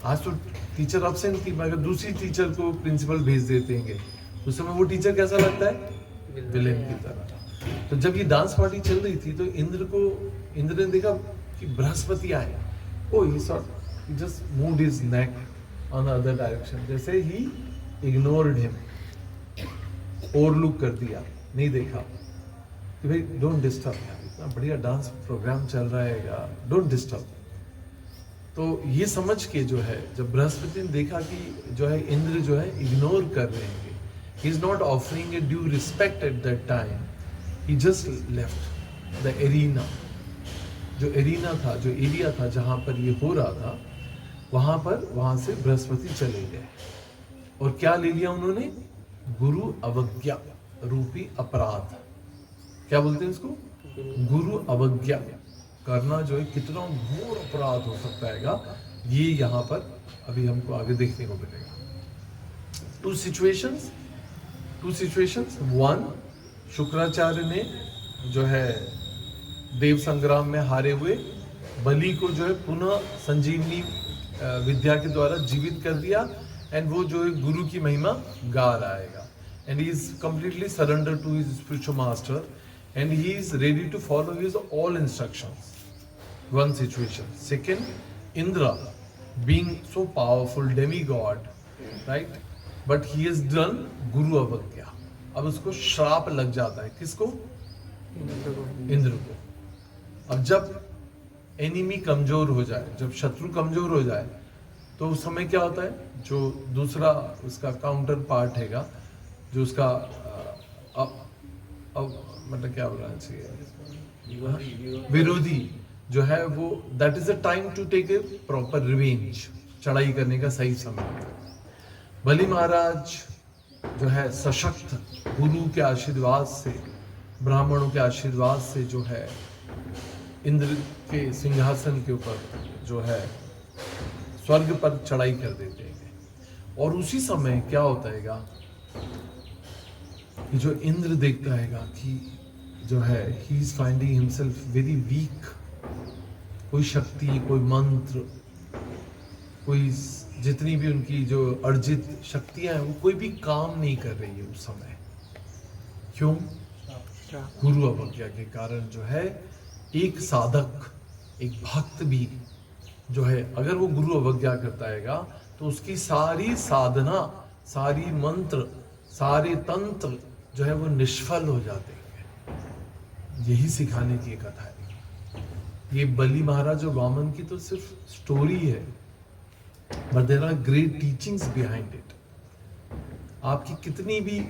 आज तो टीचर एब्सेंट थी, मगर दूसरी टीचर को प्रिंसिपल भेज देते हैं, उस समय वो टीचर कैसा लगता है? विलेन की तरह। तो जब ये डांस पार्टी चल रही थी तो इंद्र ने देखा कि बृहस्पति आए। Oh he thought he just moved his neck on other direction, जैसे ही इग्नोर्ड हिम, ओवरलुक कर दिया, नहीं देखा कि भाई डोंट डिस्टर्ब, इतना बढ़िया डांस प्रोग्राम चल रहा है, डोंट डिस्टर्ब। तो ये समझ के जो है, जब बृहस्पति ने देखा कि जो है इंद्र जो है इग्नोर कर रहे हैं, he is not offering A due respect at that time, he just left the arena. जो एरिना था, जो एरिया था जहां पर ये हो रहा था, वहां से बृहस्पति चले गए। और क्या ले लिया उन्होंने? गुरु अवज्ञा रूपी अपराध। क्या बोलते हैं इसको? गुरु अवज्ञा करना जो है कितना घोर अपराध हो सकता है, ये यहाँ पर अभी हमको आगे देखने को मिलेगा। To situations. वन, शुक्राचार्य ने जो है देव संग्राम में हारे हुए बलि को जो है पुनः संजीवनी विद्या के द्वारा जीवित कर दिया, एंड वो जो है गुरु की महिमा गा रहा है, and he is completely surrender to his spiritual master, and he is ready to follow his all instructions. One situation. Second, Indra, being so powerful demigod, right? But he has done Guru Avagya. अब उसको श्राप लग जाता है। किसको? इंद्र को। अब जब एनिमी कमजोर हो जाए, जब शत्रु कमजोर हो जाए, तो उस समय क्या होता है? जो दूसरा उसका काउंटर पार्ट हैगा, जो उसका मतलब क्या बोलना चाहिए, विरोधी जो है, वो that is a time to take a proper revenge, चढ़ाई करने का सही समय। बलि महाराज जो है सशक्त गुरु के आशीर्वाद से, ब्राह्मणों के आशीर्वाद से जो है इंद्र के सिंहासन के ऊपर जो है स्वर्ग पर चढ़ाई कर देते हैं। और उसी समय क्या होता है कि जो इंद्र देखता है कि जो है he is finding himself very weak, कोई शक्ति, कोई मंत्र, कोई जितनी भी उनकी जो अर्जित शक्तियां हैं वो कोई भी काम नहीं कर रही है उस समय। क्यों? गुरु अवज्ञा के कारण जो है एक साधक, एक भक्त भी जो है, अगर वो गुरु अवज्ञा करता है तो उसकी सारी साधना, सारी मंत्र, सारे तंत्र जो है वो निष्फल हो जाते हैं। यही सिखाने की कथा है। ये बलि महाराज और वामन की तो सिर्फ स्टोरी है, but there are great teachings behind it. आपकी कितनी भी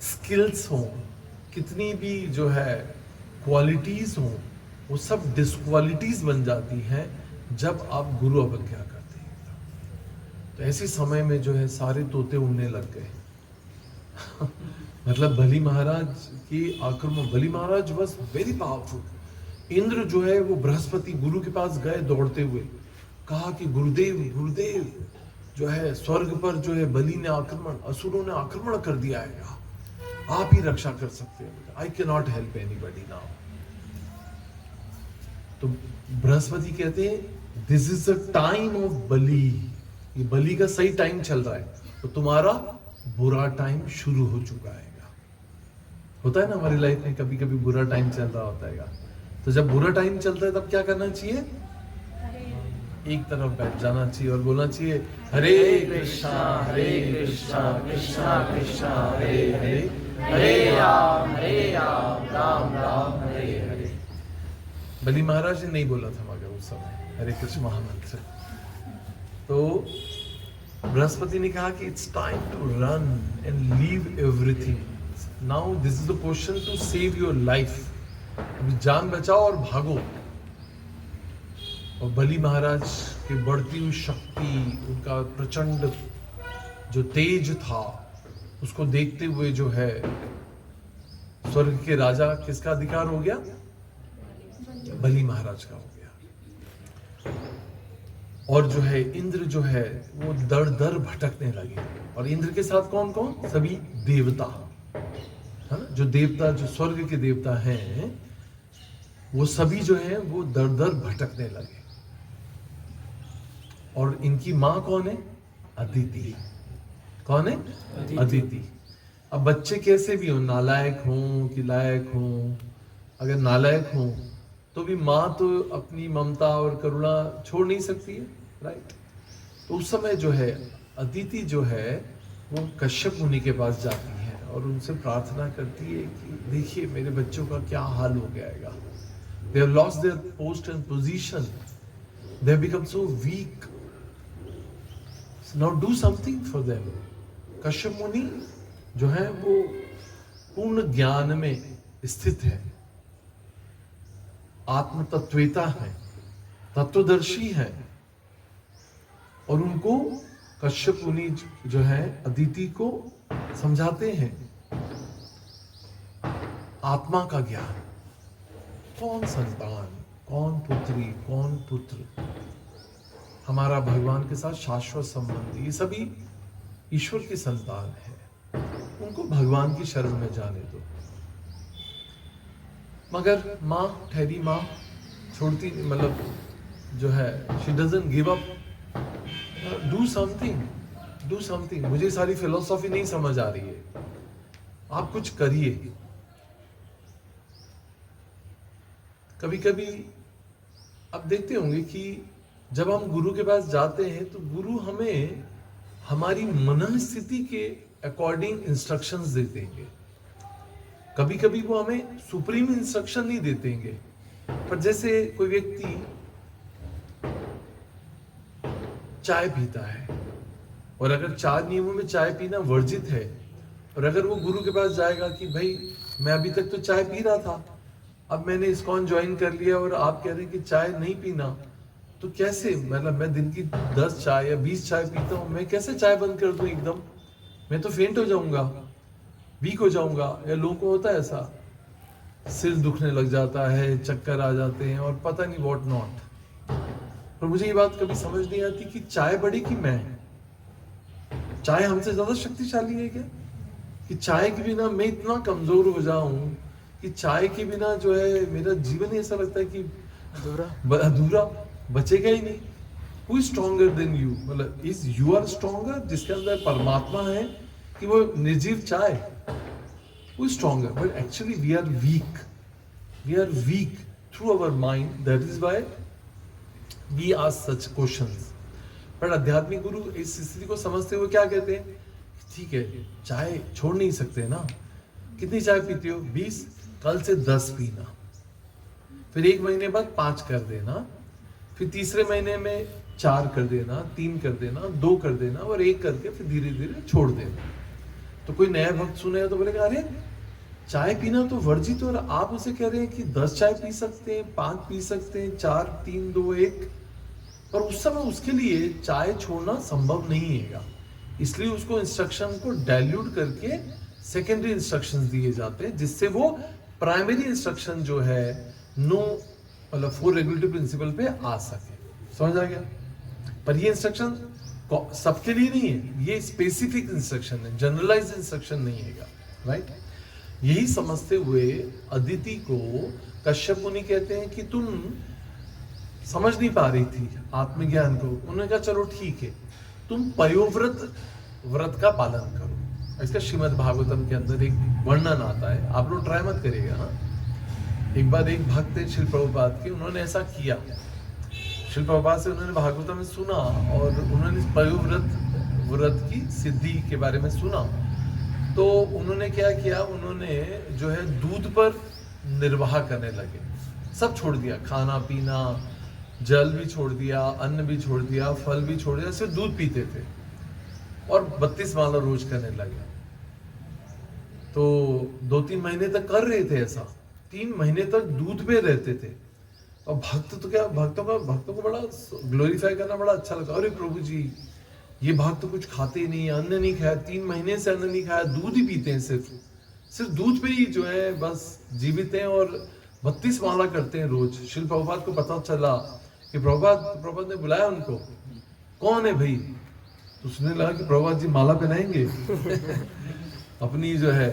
स्किल्स हो, कितनी भी जो है क्वालिटीज हो, वो सब डिस्क्वालिटीज बन जाती हैं जब आप गुरु अवज्ञा करते हैं। तो ऐसे समय में जो है सारे तोते उड़ने लग गए। मतलब बलि महाराज की आक्रमण, बलि महाराज वाज वेरी पावरफुल। इंद्र जो है वो बृहस्पति गुरु के पास गए दौड़ते हुए, कहा कि गुरुदेव जो है स्वर्ग पर जो है बलि ने आक्रमण, असुरों ने आक्रमण कर दिया है, आप ही रक्षा कर सकते हैं, I can not help anybody now. तो बृहस्पति कहते हैं this is the time of Bali, ये बलि का सही टाइम चल रहा है, तो तुम्हारा बुरा टाइम शुरू हो चुका है। होता है ना हमारी लाइफ में, कभी कभी बुरा टाइम चल रहा होता है। तो जब बुरा टाइम चलता है तब क्या करना चाहिए? एक तरफ बैठ जाना चाहिए और बोलना चाहिए हरे कृष्णा कृष्णा कृष्णा हरे हरे, हरे राम राम राम हरे हरे। बलि महाराज ने नहीं बोला था मगर उस समय हरे कृष्ण महामंत्र। तो बृहस्पति ने कहा कि it's time to run and leave everything, now this is the question to save your life, अभी जान बचाओ और भागो। और बलि महाराज की बढ़ती हुई शक्ति, उनका प्रचंड जो तेज था, उसको देखते हुए जो है स्वर्ग के राजा किसका अधिकार हो गया? बलि महाराज का हो गया। और जो है इंद्र जो है वो दर दर भटकने लगे। और इंद्र के साथ कौन कौन? सभी देवता, है ना, जो देवता, जो स्वर्ग के देवता हैं, वो सभी जो है वो दर दर भटकने लगे। और इनकी मां कौन है? अदिति। कौन है? अदिति। अब बच्चे कैसे भी हो, नालायक हो कि लायक हो, अगर नालायक हो तो भी माँ तो अपनी ममता और करुणा छोड़ नहीं सकती है, राइट। तो उस समय जो है अदिति जो है वो कश्यप मुनि के पास जाती है और उनसे प्रार्थना करती है कि देखिए मेरे बच्चों का क्या हाल हो जाएगा, they have lost their post and position, they have become so weak, now do something for them. Kashyap मुनि जो है वो पूर्ण ज्ञान में स्थित है, आत्म तत्वेता है, तत्वदर्शी है। और उनको कश्यप मुनि जो है अदिति को समझाते हैं आत्मा का ज्ञान, कौन संतान, कौन पुत्री, कौन पुत्र, हमारा भगवान के साथ शाश्वत संबंध, ये सभी ईश्वर की संतान है, उनको भगवान की शरण में जाने दो। मगर माँ, ठहरी माँ छोड़ती, मतलब जो है she doesn't give up, do something, do something. मुझे सारी फिलोसॉफी नहीं समझ आ रही है, आप कुछ करिए। कभी कभी आप देखते होंगे कि जब हम गुरु के पास जाते हैं तो गुरु हमें हमारी मन स्थिति के अकॉर्डिंग इंस्ट्रक्शंस देते हैं। कभी कभी वो हमें सुप्रीम इंस्ट्रक्शन नहीं देते हैं, पर जैसे कोई व्यक्ति चाय पीता है और अगर 4 नियमों में चाय पीना वर्जित है, और अगर वो गुरु के पास जाएगा कि भाई मैं अभी तक तो चाय पी रहा था, अब मैंने इस्कॉन ज्वाइन कर लिया और आप कह रहे हैं कि चाय नहीं पीना, तो कैसे, मतलब मैं दिन की 10 चाय या 20 चाय पीता हूँ, मैं कैसे चाय बंद कर दूं एकदम? मैं तो फेंट हो जाऊंगा, वीक हो जाऊंगा। या लोगों को होता है ऐसा, सिर दुखने लग जाता है, चक्कर आ जाते हैं और पता नहीं व्हाट नॉट। पर मुझे ये बात कभी समझ नहीं आती कि चाय बड़ी कि मैं, चाय हमसे ज्यादा शक्तिशाली है क्या? कि चाय के बिना मैं इतना कमजोर हो जाऊं कि चाय के बिना जो है मेरा जीवन ही ऐसा लगता है कि अधूरा, बचेगा ही नहीं। Who is stronger than you? मतलब इज यू आर स्ट्रॉन्गर, जिसके अंदर परमात्मा है, कि वो निर्जीव चाय? Who is stronger? But actually we are weak. We are weak through our mind. That is why we ask such questions. पर आध्यात्मिक गुरु इस स्थिति को समझते हुए क्या कहते हैं? ठीक है, चाय छोड़ नहीं सकते ना, कितनी चाय पीते हो? 20, कल से 10 पीना, फिर 1 महीने बाद 5 कर देना, फिर तीसरे महीने में 4 कर देना, 3 कर देना, 2 कर देना, और 1 करके फिर धीरे धीरे छोड़ देना। तो कोई नया भक्त सुनेगा तो बोलेगा अरे चाय पीना तो वर्जित, और आप उसे कह रहे हैं कि 10 चाय पी सकते हैं, 5 पी सकते हैं, 4, 3, 2, 1। और उस समय उसके लिए चाय छोड़ना संभव नहीं है, इसलिए उसको इंस्ट्रक्शन को डाइल्यूट करके सेकेंडरी इंस्ट्रक्शंस दिए जाते हैं, जिससे वो प्राइमरी इंस्ट्रक्शन जो है नो, मतलब 4 रेगुलेटरी प्रिंसिपल पे आ सके। समझ आ गया? पर ये इंस्ट्रक्शन सबके लिए नहीं है, ये स्पेसिफिक इंस्ट्रक्शन है, जनरलाइज्ड इंस्ट्रक्शन नहीं है, राइट। यही समझते हुए अदिति को कश्यप मुनि कहते हैं कि तुम समझ नहीं पा रही थी आत्मज्ञान को। उन्होंने कहा चलो ठीक है, तुम पयोव्रत व्रत का पालन करो। इसका श्रीमद् भागवतम के अंदर एक वर्णन आता है, आप लोग ट्राई मत करिएगा। हाँ, एक बार एक भक्त थे श्रील प्रभुपाद के, उन्होंने ऐसा किया, श्रील प्रभुपाद से उन्होंने भागवतम में सुना और उन्होंने पयोव्रत व्रत की सिद्धि के बारे में सुना। तो उन्होंने क्या किया, उन्होंने जो है दूध पर निर्वाह करने लगे। सब छोड़ दिया, खाना पीना, जल भी छोड़ दिया, अन्न भी छोड़ दिया, फल भी छोड़ दिया, सिर्फ दूध पीते थे और 32 माला रोज करने लगे। तो 2-3 महीने तक कर रहे थे ऐसा, 3 महीने तक दूध पे रहते थे। और भक्त तो क्या, भक्तों को बड़ा ग्लोरीफाई करना बड़ा अच्छा लगता, अरे प्रभु जी ये भक्त तो कुछ खाते ही नहीं, अन्न नहीं खाया, 3 महीने से अन्न नहीं खाया, दूध ही पीते हैं, सिर्फ दूध पे ही जो है बस जीवित हैं और 32 माला करते हैं रोज। श्रील प्रभुपाद को पता चला कि प्रभुपाद ने बुलाया उनको, कौन है भाई? तो सुनने लगा कि प्रभुपाद जी माला पहनाएंगे अपनी जो है।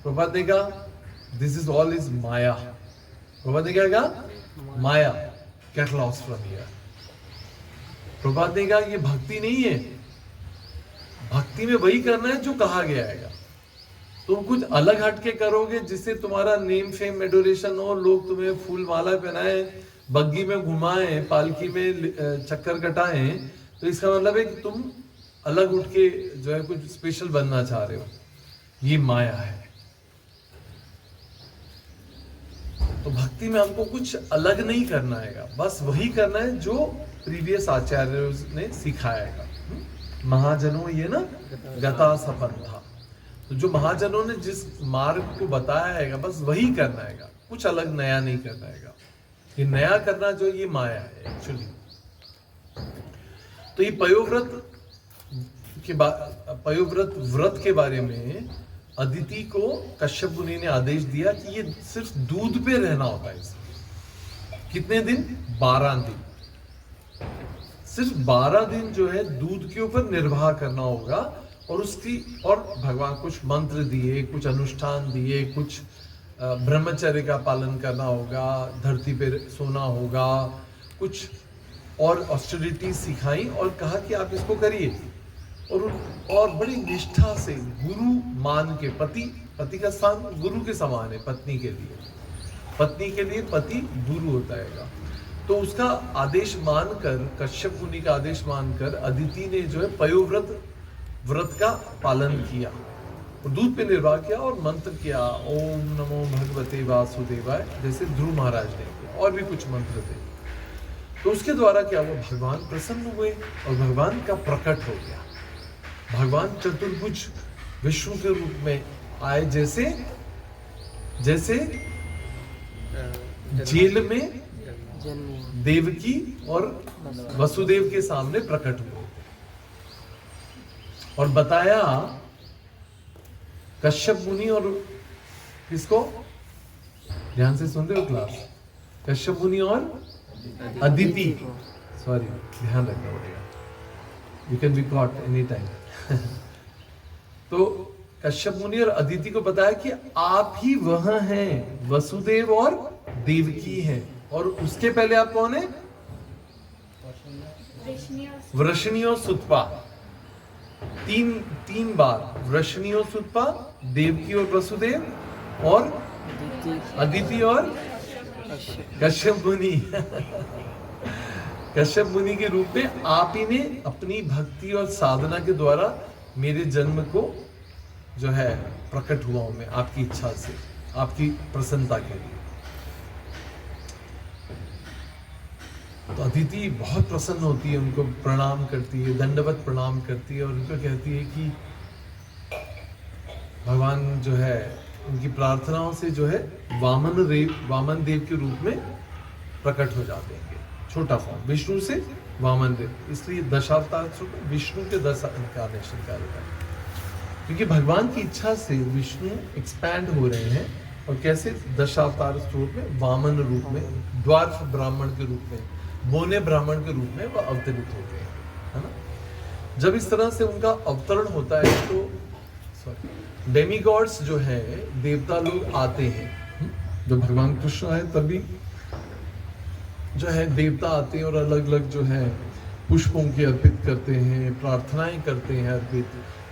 प्रभुपाद ने कहा this is all is maya. Prabhupada ने क्या कहा? Maya, get lost from here. Prabhupada ने कहा ये भक्ति नहीं है, भक्ति में वही करना है जो कहा गया है। तुम कुछ अलग हटके करोगे जिससे तुम्हारा नेम फेम एडोरेशन हो, लोग तुम्हें फूल माला पहनाए, बग्गी में घुमाएं, पालकी में चक्कर कटाएं, तो इसका मतलब है कि तुम अलग उठ के जो है कुछ स्पेशल बनना चाह रहे हो। ये माया है। तो भक्ति में हमको कुछ अलग नहीं करना है, बस वही करना है जो प्रीवियस आचार्यों ने सिखाया है। महाजनों ये ना गता सपन था, तो जो महाजनों ने जिस मार्ग को बताया है बस वही करना है, कुछ अलग नया नहीं करना है। ये नया करना जो ये माया है एक्चुअली। तो ये पयोव्रत व्रत के बारे में अदिति को कश्यप मुनि ने आदेश दिया कि ये सिर्फ दूध पे रहना होता है। कितने दिन? 12 दिन। सिर्फ 12 दिन जो है दूध के ऊपर निर्वाह करना होगा। और भगवान कुछ मंत्र दिए, कुछ अनुष्ठान दिए, कुछ ब्रह्मचर्य का पालन करना होगा, धरती पे सोना होगा, कुछ और ऑस्टेरिटी सिखाई और कहा कि आप इसको करिए। और बड़ी निष्ठा से गुरु मान के, पति का स्थान गुरु के समान है पत्नी के लिए पति गुरु होता है। तो उसका आदेश मानकर, कश्यप मुनि का आदेश मानकर अदिति ने जो है पयोव्रत व्रत का पालन किया और दूध पे निर्वाह किया और मंत्र किया, ओम नमो भगवते वासुदेवाय, जैसे ध्रुव महाराज ने किया, और भी कुछ मंत्र थे। तो उसके द्वारा क्या हुआ? भगवान प्रसन्न हुए और भगवान का प्रकट हो गया। भगवान चतुर्भुज विष्णु के रूप में आए, जैसे जेल में देवकी और वसुदेव के सामने प्रकट हुए और बताया कश्यप मुनि और किसको? ध्यान से सुन रहे हो क्लास? कश्यप मुनि और अदिति, सॉरी ध्यान रखना पड़ेगा, you can be caught any time. तो कश्यप मुनि और अदिति को बताया कि आप ही वह हैं, वसुदेव और देवकी हैं। और उसके पहले आप कौन है? वृषणी और सुतपा। तीन बार वृषणी और सुतपा, देवकी और वसुदेव और अदिति और कश्यप मुनि। कश्यप मुनि के रूप में आप ही ने अपनी भक्ति और साधना के द्वारा मेरे जन्म को जो है प्रकट हुआ हूं मैं आपकी इच्छा से, आपकी प्रसन्नता के लिए। तो अदिति बहुत प्रसन्न होती है, उनको प्रणाम करती है, दंडवत प्रणाम करती है और उनको कहती है कि भगवान जो है उनकी प्रार्थनाओं से जो है वामन देव के रूप में प्रकट हो जाते हैं। छोटा फॉर्म, विष्णु से वामन देव, इसलिए दशावतार विष्णु के 10 इनकारनेशन का होता है, क्योंकि भगवान की इच्छा से विष्णु एक्सपैंड हो रहे हैं। और कैसे? दशावतार स्वरूप में, वामन रूप में, द्वार्फ ब्राह्मण के रूप में, बोने ब्राह्मण के रूप में वह अवतरित होते हैं, है ना। जब इस तरह से उनका अवतरण होता है तो डेमीगॉड्स जो है, देवता लोग आते हैं। जब भगवान कृष्ण आए तभी जो है देवता आते हैं और अलग अलग जो है पुष्पों के अर्पित करते हैं, प्रार्थनाएं करते हैं अर्पित।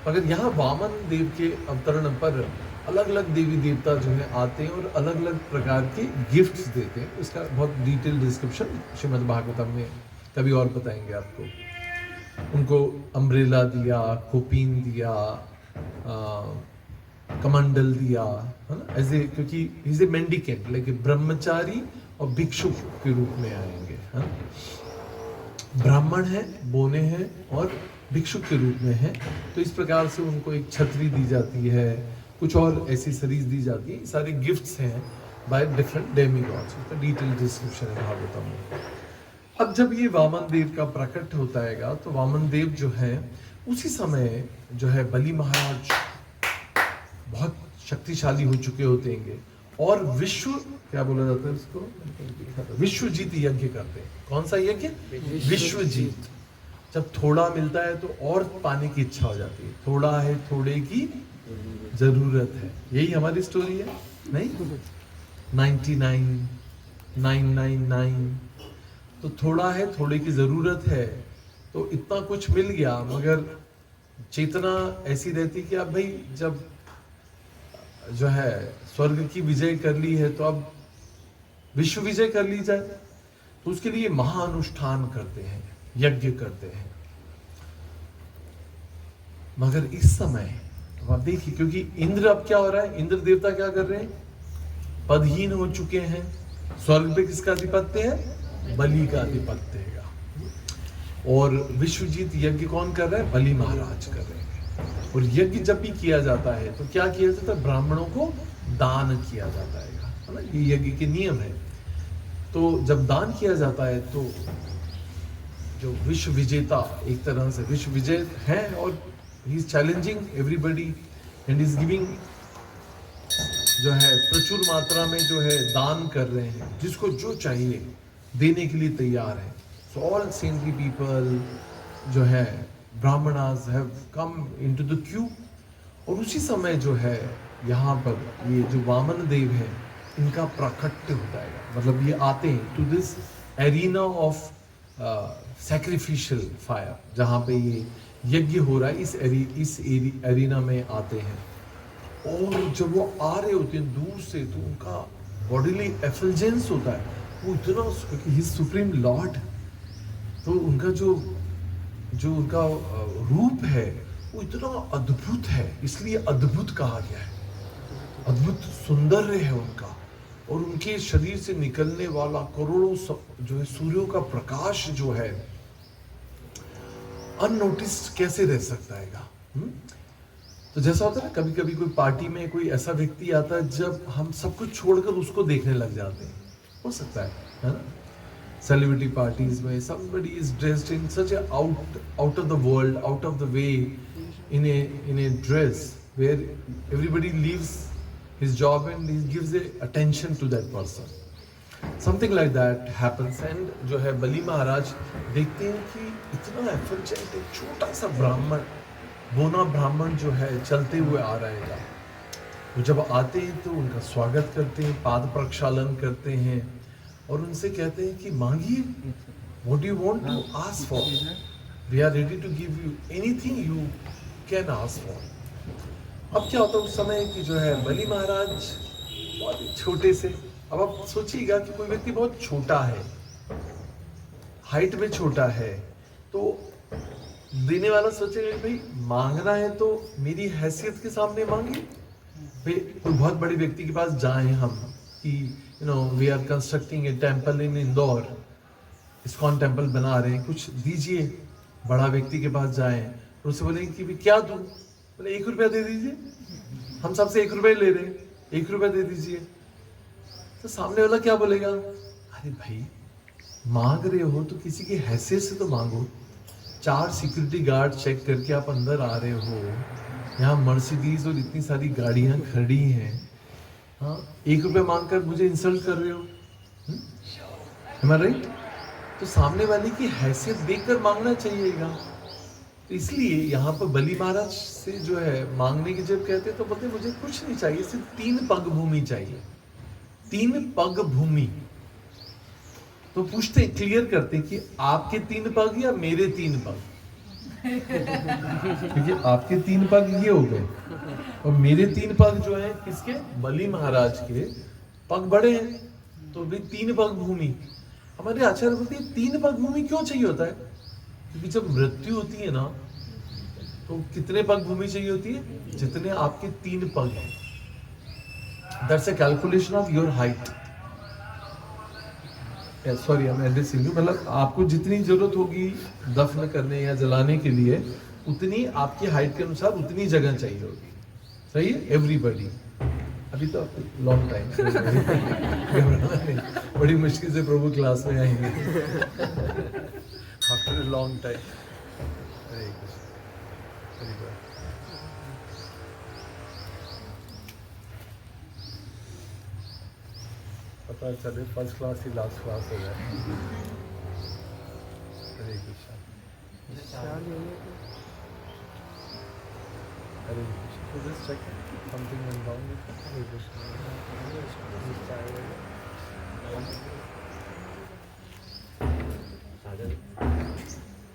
मगर यहाँ वामन देव के अवतरण पर अलग अलग देवी देवता जो है आते हैं और अलग अलग प्रकार के गिफ्ट्स देते हैं। इसका बहुत डिटेल डिस्क्रिप्शन श्रीमद् भागवतम में कभी और बताएंगे आपको। उनको अम्ब्रेला दिया, कोपीन दिया, कमंडल दिया, है ना, ऐसे, क्योंकि इज ए मेंडिकेंट, लाइक ब्रह्मचारी और भिक्षुक के रूप में आएंगे। हाँ? ब्राह्मण है, बोने हैं और भिक्षुक के रूप में है। तो इस प्रकार से उनको एक छतरी दी जाती है, कुछ और एसेसरीज दी जाती है। सारे गिफ्ट्स हैं बाय डिफरेंट डेमीगॉड्स। तो डिटेल डिस्क्रिप्शन है भागवतम में। अब जब ये वामन देव का प्रकट होता है तो वामन देव जो है उसी समय जो है बलि महाराज बहुत शक्तिशाली हो चुके होते हैं और विश्व क्या बोला जाता है उसको, विश्व जीत यज्ञ करते हैं। कौन सा यज्ञ? विश्व जीत। जब थोड़ा मिलता है तो और पाने की इच्छा हो जाती है। थोड़ा है, थोड़े की जरूरत है। यही हमारी स्टोरी है नहीं? 99 999 तो थोड़ा है, थोड़े की जरूरत है। तो इतना कुछ मिल गया मगर चेतना ऐसी रहती कि अब भाई जब जो है स्वर्ग की विजय कर ली है तो अब विश्व विजय कर ली जाए। तो उसके लिए महाअनुष्ठान करते हैं, यज्ञ करते हैं। मगर इस समय तो आप देखिए, क्योंकि इंद्र अब क्या हो रहा है, इंद्र देवता क्या कर रहे हैं, पदहीन हो चुके हैं। स्वर्ग पे किसका आधिपत्य है? बलि का आधिपत्य है। और विश्वजीत यज्ञ कौन कर रहा है? बलि महाराज कर रहे हैं। और यज्ञ जब भी किया जाता है तो क्या किया जाता है? ब्राह्मणों को दान किया जाता है ना, ये यज्ञ के नियम है। तो जब दान किया जाता है तो जो विश्व विजेता एक तरह से विश्व विजय है और he is challenging everybody and is giving जो है प्रचुर मात्रा में जो है दान कर रहे हैं, जिसको जो चाहिए देने के लिए तैयार है। सो ऑल सेंटली पीपल जो है Brahmanas have come into the Q. और उसी समय जो है यहाँ पर ये जो वामन देव है इनका प्राकट्य होता है। मतलब ये आते हैं to this arena of sacrificial fire, जहाँ पे ये यज्ञ हो रहा है, इस एरिना में आते हैं। और जब वो आ रहे होते हैं दूर से तो उनका बॉडीली एफिल्जेंस होता है, वो इतना ही सुप्रीम लॉर्ड। तो उनका जो उनका रूप है वो इतना अद्भुत है, इसलिए अद्भुत कहा गया है। अद्भुत सौंदर्य है उनका। और उनके शरीर से निकलने वाला करोड़ों जो है सूर्यों का प्रकाश जो है अननोटिस्ड कैसे रह सकता है? तो जैसा होता है ना, कभी कभी कोई पार्टी में कोई ऐसा व्यक्ति आता है जब हम सब कुछ छोड़कर उसको देखने लग जाते हैं। हो सकता है ना? सेलिब्रिटी पार्टीज में somebody is dressed in such a out of the world, out of the way, in a dress where everybody leaves his job and he gives a attention to that person. Something like that happens and जो है बलि महाराज देखते हैं कि इतना efficient एक छोटा सा ब्राह्मण, बोना ब्राह्मण जो है चलते हुए आ रहेगा। वो जब आते हैं तो उनका स्वागत करते हैं, पाद प्रक्षालन करते हैं और उनसे कहते हैं कि मांगिए, what do you want to ask for? We are ready to give you anything you can ask for. अब क्या होता है उस समय कि जो है बलि महाराज बहुत ही छोटे से, अब आप सोचिएगा कि कोई व्यक्ति बहुत छोटा है, हाइट में छोटा है, तो देने वाला सोचेगा भाई मांगना है तो मेरी हैसियत के सामने मांगे। भाई कोई बहुत बड़े व्यक्ति के पास जाएं हम कि we are constructing a temple in Indore, ISKCON temple बना रहे हैं, कुछ दीजिए। बड़ा व्यक्ति के पास जाएं और उससे बोलेंगे कि भाई क्या दूं? बोले 1 रुपया दे दीजिए, हम सबसे 1 रुपया ले रहे हैं, 1 रुपया दे दीजिए। तो सामने वाला क्या बोलेगा? अरे भाई मांग रहे हो तो किसी की हैसियत से तो मांगो। 4 सिक्योरिटी गार्ड चेक करके आप अंदर आ रहे हो, यहाँ मर्सिडीज और इतनी सारी गाड़ियां खड़ी हैं, हाँ 1 रुपया मांग कर मुझे इंसल्ट कर रहे हो। Am I right? तो सामने वाले की हैसियत देखकर मांगना चाहिएगा। तो इसलिए यहाँ पर बलि महाराज से जो है मांगने की जब कहते हैं तो बोलते मुझे कुछ नहीं चाहिए, सिर्फ 3 पग भूमि चाहिए, 3 पग भूमि। तो पूछते क्लियर करते कि आपके 3 पग या मेरे 3 पग? क्योंकि आपके 3 पग ये हो गए और मेरे 3 पग जो है किसके? बलि महाराज के पग बड़े हैं, तो भी 3 पग भूमि। हमारे आचार्य बोलते हैं 3 पग भूमि क्यों चाहिए होता है? क्योंकि जब मृत्यु होती है ना तो कितने पग भूमि चाहिए होती है? जितने आपके 3 पग हैं। That's a calculation of your height. Sorry I am addressing you, मतलब आपको जितनी जरूरत होगी दफन करने या जलाने के लिए उतनी आपकी हाइट के अनुसार उतनी जगह चाहिए होगी, सही है एवरीबॉडी। अभी तो लॉन्ग टाइम बड़ी मुश्किल से प्रभु क्लास में आएंगे आफ्टर अ लॉन्ग टाइम। हरे कृष्ण, हरे कृष्ण। पता चले फर्स्ट क्लास ही लास्ट क्लास हो जाए। हरे कृष्ण, हरे Krishna. So just check something went wrong with Hare Krishna.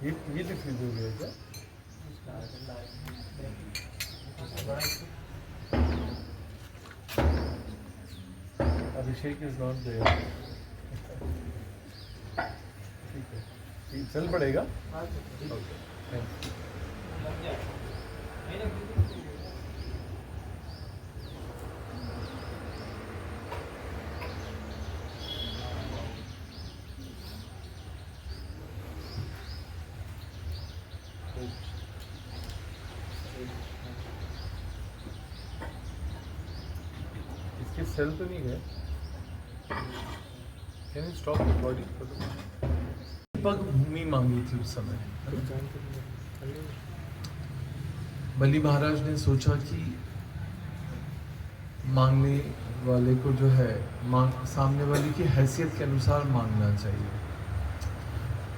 ये लिख लीजिए क्या? अभिषेक इज नॉट देयर। ठीक है, ये चल पड़ेगा। Okay, thank you. इसके सेल तो नहीं गए? Can you stop the body? पग भूमि मांगी थी उस समय। बलि महाराज ने सोचा कि मांगने वाले को जो है सामने वाले की हैसियत के अनुसार मांगना चाहिए।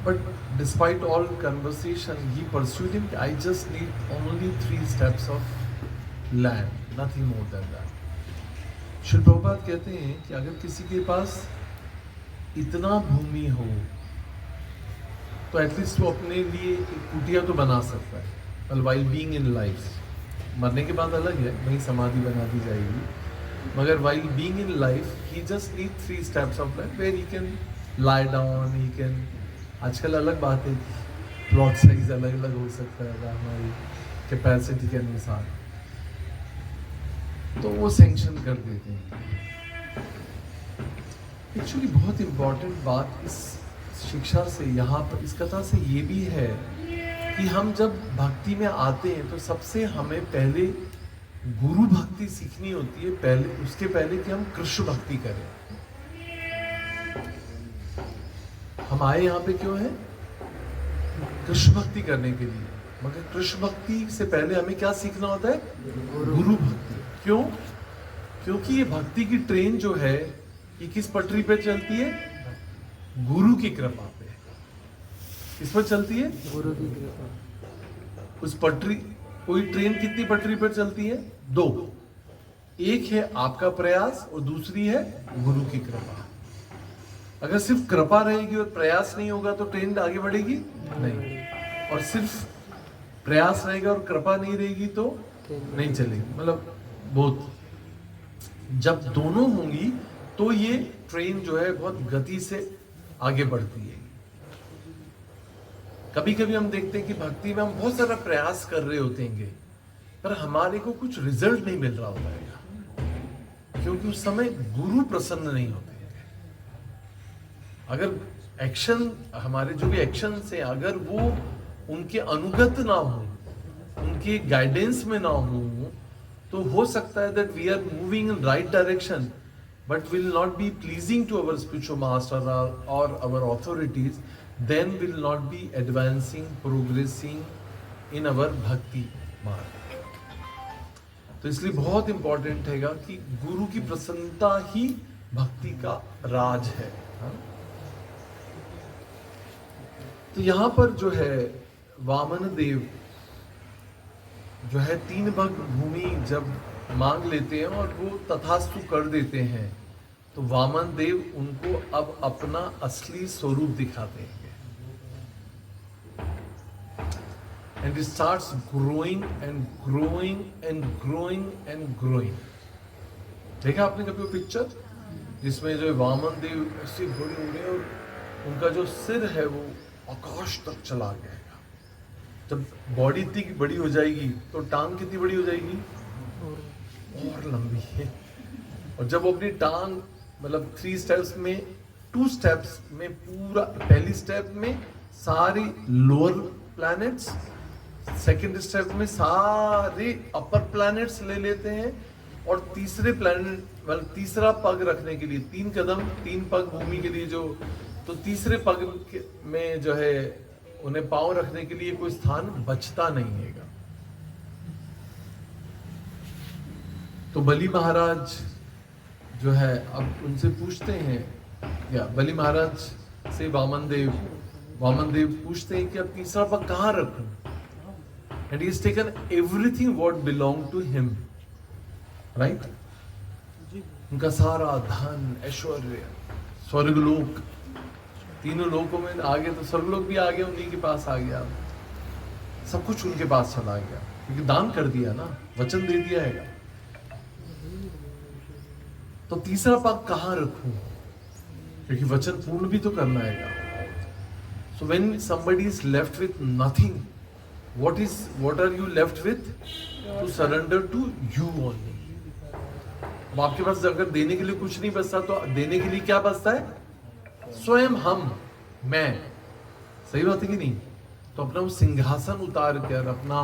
But despite all conversation, he pursued him. I just need only 3 steps of land, nothing more than that. Shri Prabhupada कहते हैं कि अगर किसी के पास इतना भूमि हो तो एटलीस्ट वो अपने लिए एक कुटिया तो बना सकता है, well while being in life. मरने के बाद अलग है, वहीं समाधि बना दी जाएगी, मगर while being in life he just need 3 steps of land where he can lie down, he can, आजकल अलग बात है कि प्लॉट साइज अलग अलग हो सकता है हमारी कैपेसिटी के अनुसार, तो वो सैंक्शन कर देते हैं। एक्चुअली बहुत इम्पोर्टेंट बात इस शिक्षा से, यहाँ पर इस कथा से ये भी है कि हम जब भक्ति में आते हैं तो सबसे हमें पहले गुरु भक्ति सीखनी होती है, पहले उसके पहले कि हम कृष्ण भक्ति करें। हम आए यहाँ पे क्यों है? कृष्ण भक्ति करने के लिए, मगर कृष्ण भक्ति से पहले हमें क्या सीखना होता है? गुरु भक्ति। क्यों? क्योंकि ये भक्ति की ट्रेन जो है ये किस पटरी पे चलती है? गुरु की कृपा पे। किस पर चलती है? गुरु की कृपा। उस पटरी, कोई ट्रेन कितनी पटरी पर चलती है? 2। एक है आपका प्रयास और दूसरी है गुरु की कृपा। अगर सिर्फ कृपा रहेगी और प्रयास नहीं होगा तो ट्रेन आगे बढ़ेगी नहीं, और सिर्फ प्रयास रहेगा और कृपा नहीं रहेगी तो नहीं चलेगी। मतलब बहुत, जब दोनों होंगी तो ये ट्रेन जो है बहुत गति से आगे बढ़ती है। कभी कभी हम देखते हैं कि भक्ति में हम बहुत सारा प्रयास कर रहे होते हैं पर हमारे को कुछ रिजल्ट नहीं मिल रहा होता है, क्योंकि उस समय गुरु प्रसन्न नहीं होते। अगर एक्शन, हमारे जो भी एक्शन से अगर वो उनके अनुगत ना हो, उनके गाइडेंस में ना हो, तो हो सकता है that we are moving in right direction but will not be pleasing to our spiritual master or our authorities, then will not be advancing, progressing in our bhakti marg. तो इसलिए बहुत इंपॉर्टेंट है कि गुरु की प्रसन्नता ही भक्ति का राज है। तो यहाँ पर जो है वामन देव जो है 3 भाग भूमि जब मांग लेते हैं और वो तथास्तु कर देते हैं, तो वामन देव उनको अब अपना असली स्वरूप दिखाते हैं। And it starts growing and growing and growing and growing. देखा आपने कभी वो पिक्चर जिसमें जो वामन देव ऐसे बड़े हो रहे और उनका जो सिर है वो आकाश तक चला गया। जब बॉडी इतनी बड़ी हो जाएगी तो टांग कितनी बड़ी हो जाएगी? और लंबी है। और जब वो अपनी टांग मतलब 3 स्टेप्स में 2 स्टेप्स में पूरा, पहली स्टेप में सारी लोअर प्लैनेट्स, सेकंड स्टेप में सारे अपर प्लैनेट्स ले लेते हैं, और तीसरे प्लैनेट मतलब तीसरा पग रखने के लिए 3 कदम 3 पग भूमि के लिए जो, तो तीसरे पग में जो है उन्हें पांव रखने के लिए कोई स्थान बचता नहीं है। तो बलि महाराज जो है अब उनसे पूछते हैं, या बलि महाराज से वामन देव पूछते हैं कि अब तीसरा पग कहां रखूं? And he has taken everything what belong to him, right? उनका सारा धन, ऐश्वर्य, स्वर्गलोक, तीनों लोकों में आ गए, तो स्वर्गलोक भी आ गया, उन्हीं के पास आ गया, सब कुछ उनके पास चला गया, क्योंकि दान कर दिया ना, वचन दे दिया है। तो तीसरा पग कहां रखूं? क्योंकि वचन पूर्ण भी तो करना है। So when somebody is left with nothing, what are you left with? To surrender to you only. अब आपके पास अगर देने के लिए कुछ नहीं बचता, तो देने के लिए क्या बचता है? स्वयं, हम, मैं। सही बात है कि नहीं? तो अपना वो सिंहासन उतार कर, अपना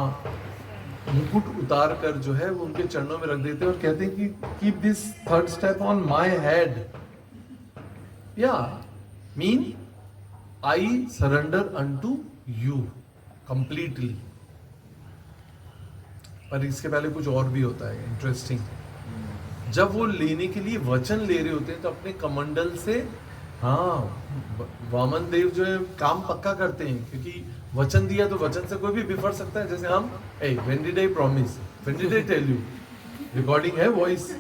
मुकुट उतार कर जो है वो उनके चरणों में रख देते हैं और कहते हैं कि keep this third step on my head, या mean I surrender unto you completely. पर इसके पहले कुछ और भी होता है इंटरेस्टिंग। जब वो लेने के लिए वचन ले रहे होते हैं तो अपने कमंडल से, वामन देव जो है काम पक्का करते हैं, क्योंकि वचन दिया तो वचन से कोई भी बिफर सकता है। जैसे हम, when did I promise, when did I tell you, recording है, वॉइस,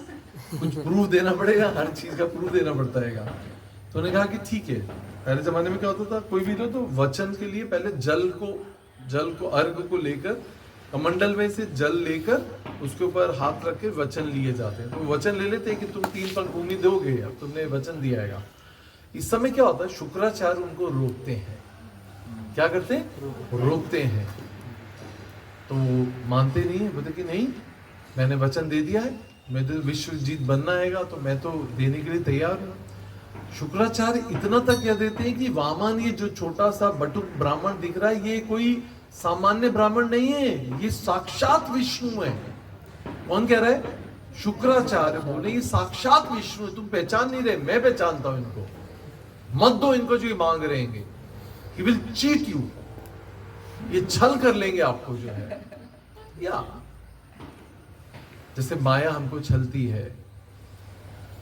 कुछ प्रूफ देना पड़ेगा, हर चीज का प्रूफ देना पड़ता है। तो उन्होंने कहा कि ठीक है। पहले जमाने में क्या होता था, कोई भी लो तो वचन के लिए पहले जल को अर्घ को लेकर, कमंडल में से जल लेकर उसके ऊपर हाथ रख के वचन लिए जाते हैं। तो वचन ले लेते हैं कि तुम 3 पग भूमि दोगे, अब तुमने वचन दिया है। इस समय क्या होता है, शुक्राचार्य उनको रोकते हैं। क्या करते हैं? रोकते हैं। तो मानते नहीं है, बोलते कि नहीं, मैंने वचन दे दिया है, मैं तो विश्व जीत बनना है, तो मैं तो देने के लिए तैयार हूं। शुक्राचार्य इतना तक कह देते हैं कि वामन, ये जो छोटा सा बटुक ब्राह्मण दिख रहा है, ये कोई सामान्य ब्राह्मण नहीं है, ये साक्षात विष्णु है। कौन कह रहा है? शुक्राचार्य बोले ये साक्षात विष्णु है, तुम पहचान नहीं रहे, मैं पहचानता हूं इनको, मत दो इनको जो ये मांग रहे हैं। He will cheat you, ये छल कर लेंगे आपको जो है। या जैसे माया हमको छलती है,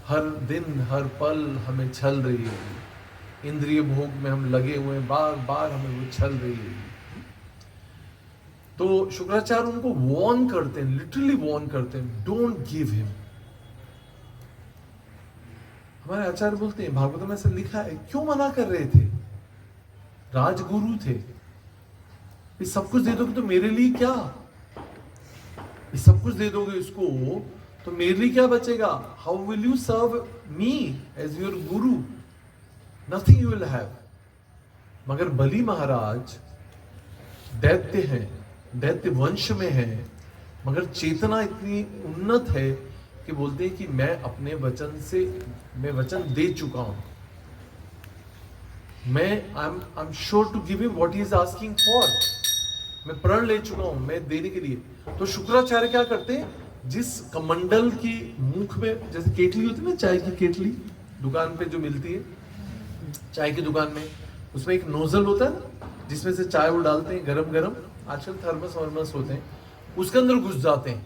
हर दिन हर पल हमें छल रही है, इंद्रिय भोग में हम लगे हुए, बार बार हमें वो छल रही है। तो शुक्राचार्य उनको वॉर्न करते हैं, लिटरली वॉर्न करते हैं, डोंट गिव हिम। हमारे आचार्य बोलते हैं, भागवत में ऐसा लिखा है, क्यों मना कर रहे थे? राजगुरु थे, ये सब कुछ दे दोगे तो मेरे लिए क्या? ये सब कुछ दे दोगे इसको तो मेरे लिए क्या बचेगा? How will you serve me as your guru? Nothing you will have. मगर बलि महाराज दैत्य हैं, दैत्य वंश में हैं, मगर चेतना इतनी उन्नत है कि बोलते हैं कि मैं अपने वचन से, मैं वचन दे चुका हूं, मैं I am sure to give him what he is asking for. मैं प्रण ले चुका हूं, मैं देने के लिए। तो शुक्राचार्य क्या करते हैं, जिस कमंडल की मुख में, जैसे केटली होती है ना, चाय की केटली दुकान पे जो मिलती है, चाय की दुकान में, उसमें एक नोजल होता है ना, जिसमें से चाय वो डालते हैं गरम गरम, आजकल थर्मस वर्मस होते हैं, उसके अंदर घुस जाते हैं।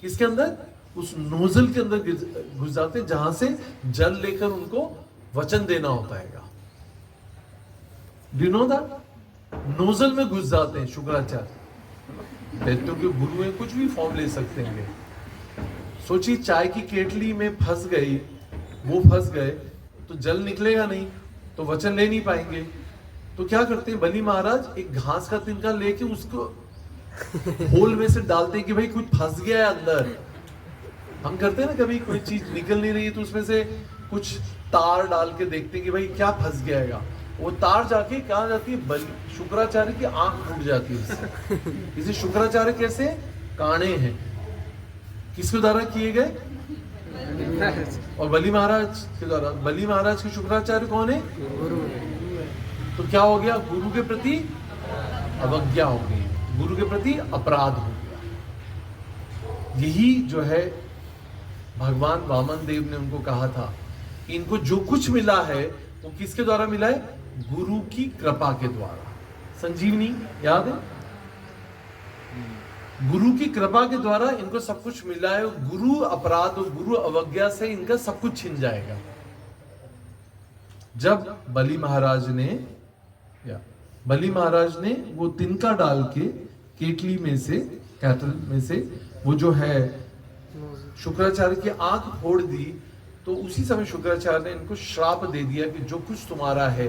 किसके अंदर? उस नोजल के अंदर घुस जाते हैं, जहां से जल लेकर उनको वचन देना होता है। Do you know that? Nozzle में घुस जाते हैं शुक्राचार्य। दैत्यों के गुरु हैं, कुछ भी फॉर्म ले सकते हैं। सोचिए, चाय की केटली में फंस गई, वो फंस गए तो जल निकलेगा नहीं, तो वचन ले नहीं पाएंगे। तो क्या करते हैं बलि महाराज, एक घास का तिनका लेके उसको होल में से डालते हैं कि भाई कुछ फंस गया है अंदर। हम करते हैं ना, कभी कोई चीज निकल नहीं रही है तो उसमें से कुछ तार डाल के देखते हैं कि भाई क्या फंस गया है। वो तार जाके कहाँ जाती है? शुक्राचार्य की आंख फूट जाती है। इसे शुक्राचार्य कैसे काणे हैं, किसके द्वारा किए गए? और बलि महाराज के द्वारा, बलि महाराज के शुक्राचार्य कौन है? गुरु। तो क्या हो गया? गुरु के प्रति अवज्ञा हो गई, गुरु के प्रति अपराध हो गया। यही जो है भगवान वामन देव ने उनको कहा था कि इनको जो कुछ मिला है वो किसके द्वारा मिला है? गुरु की कृपा के द्वारा। संजीवनी याद है? गुरु की कृपा के द्वारा इनको सब कुछ मिला है। गुरु अपराध और गुरु अवज्ञा से इनका सब कुछ छिन जाएगा। जब बलि महाराज ने वो तिनका डाल के केटली में से, कैटल में से वो जो है शुक्राचार्य की आंख फोड़ दी, तो उसी समय शुक्राचार्य ने इनको श्राप दे दिया कि जो कुछ तुम्हारा है,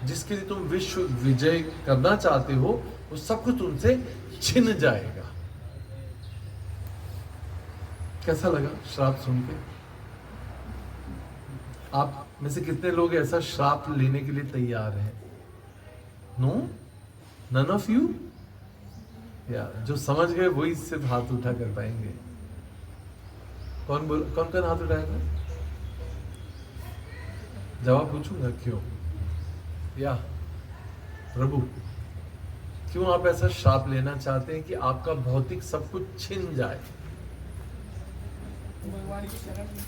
जिसके लिए तुम विश्व विजय करना चाहते हो, वो सब कुछ तुमसे छिन जाएगा। कैसा लगा श्राप सुन के? आप में से कितने लोग ऐसा श्राप लेने के लिए तैयार हैं? No, none of you? या जो समझ गए वही सिर्फ हाथ उठा कर पाएंगे। कौन कौन हाथ उठाएगा? जवाब पूछूंगा क्यों? या प्रभु, क्यों आप ऐसा श्राप लेना चाहते हैं कि आपका भौतिक सब कुछ छिन जाए? भगवान की शरण में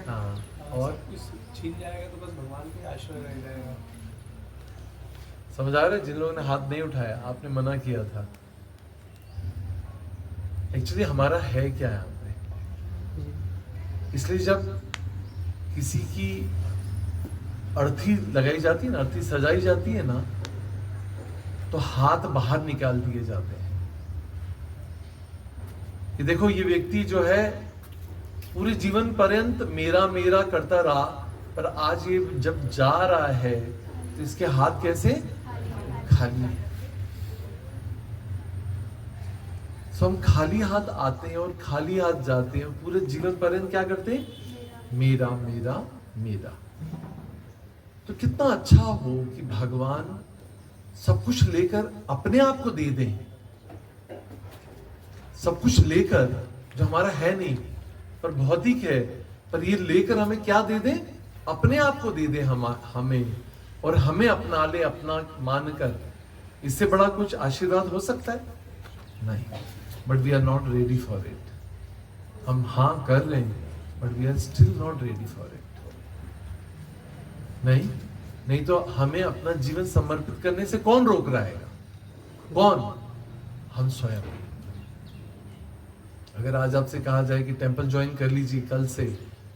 हाँ, और कुछ छीन जाएगा तो बस भगवान के आश्रय रह जाएगा। समझ आ रहे? जिन लोगों ने हाथ नहीं उठाया, आपने मना किया था। एक्चुअली हमारा है क्या यहाँ पे? इसलिए जब किसी की अर्थी लगाई जाती है ना, अर्थी सजाई जाती है ना, तो हाथ बाहर निकाल दिए जाते हैं कि देखो ये व्यक्ति जो है पूरे जीवन पर्यंत मेरा मेरा करता रहा, पर आज ये जब जा रहा है तो इसके हाथ कैसे खाली है। तो हम खाली हाथ आते हैं और खाली हाथ जाते हैं। पूरे जीवन पर्यंत क्या करते हैं? मेरा मेरा मेरा। तो कितना अच्छा हो कि भगवान सब कुछ लेकर अपने आप को दे दें। सब कुछ लेकर, जो हमारा है नहीं पर भौतिक है, पर ये लेकर हमें क्या दे दें? अपने आप को दे दें हमें, और हमें अपना ले, अपना मानकर। इससे बड़ा कुछ आशीर्वाद हो सकता है? नहीं। But we are not ready for it. हम हाँ कर रहे हैं, but we are still not ready for it. नहीं तो हमें अपना जीवन समर्पित करने से कौन रोक रहेगा? कौन? हम स्वयं। अगर आज आपसे कहा जाए कि टेंपल ज्वाइन कर लीजिए, कल से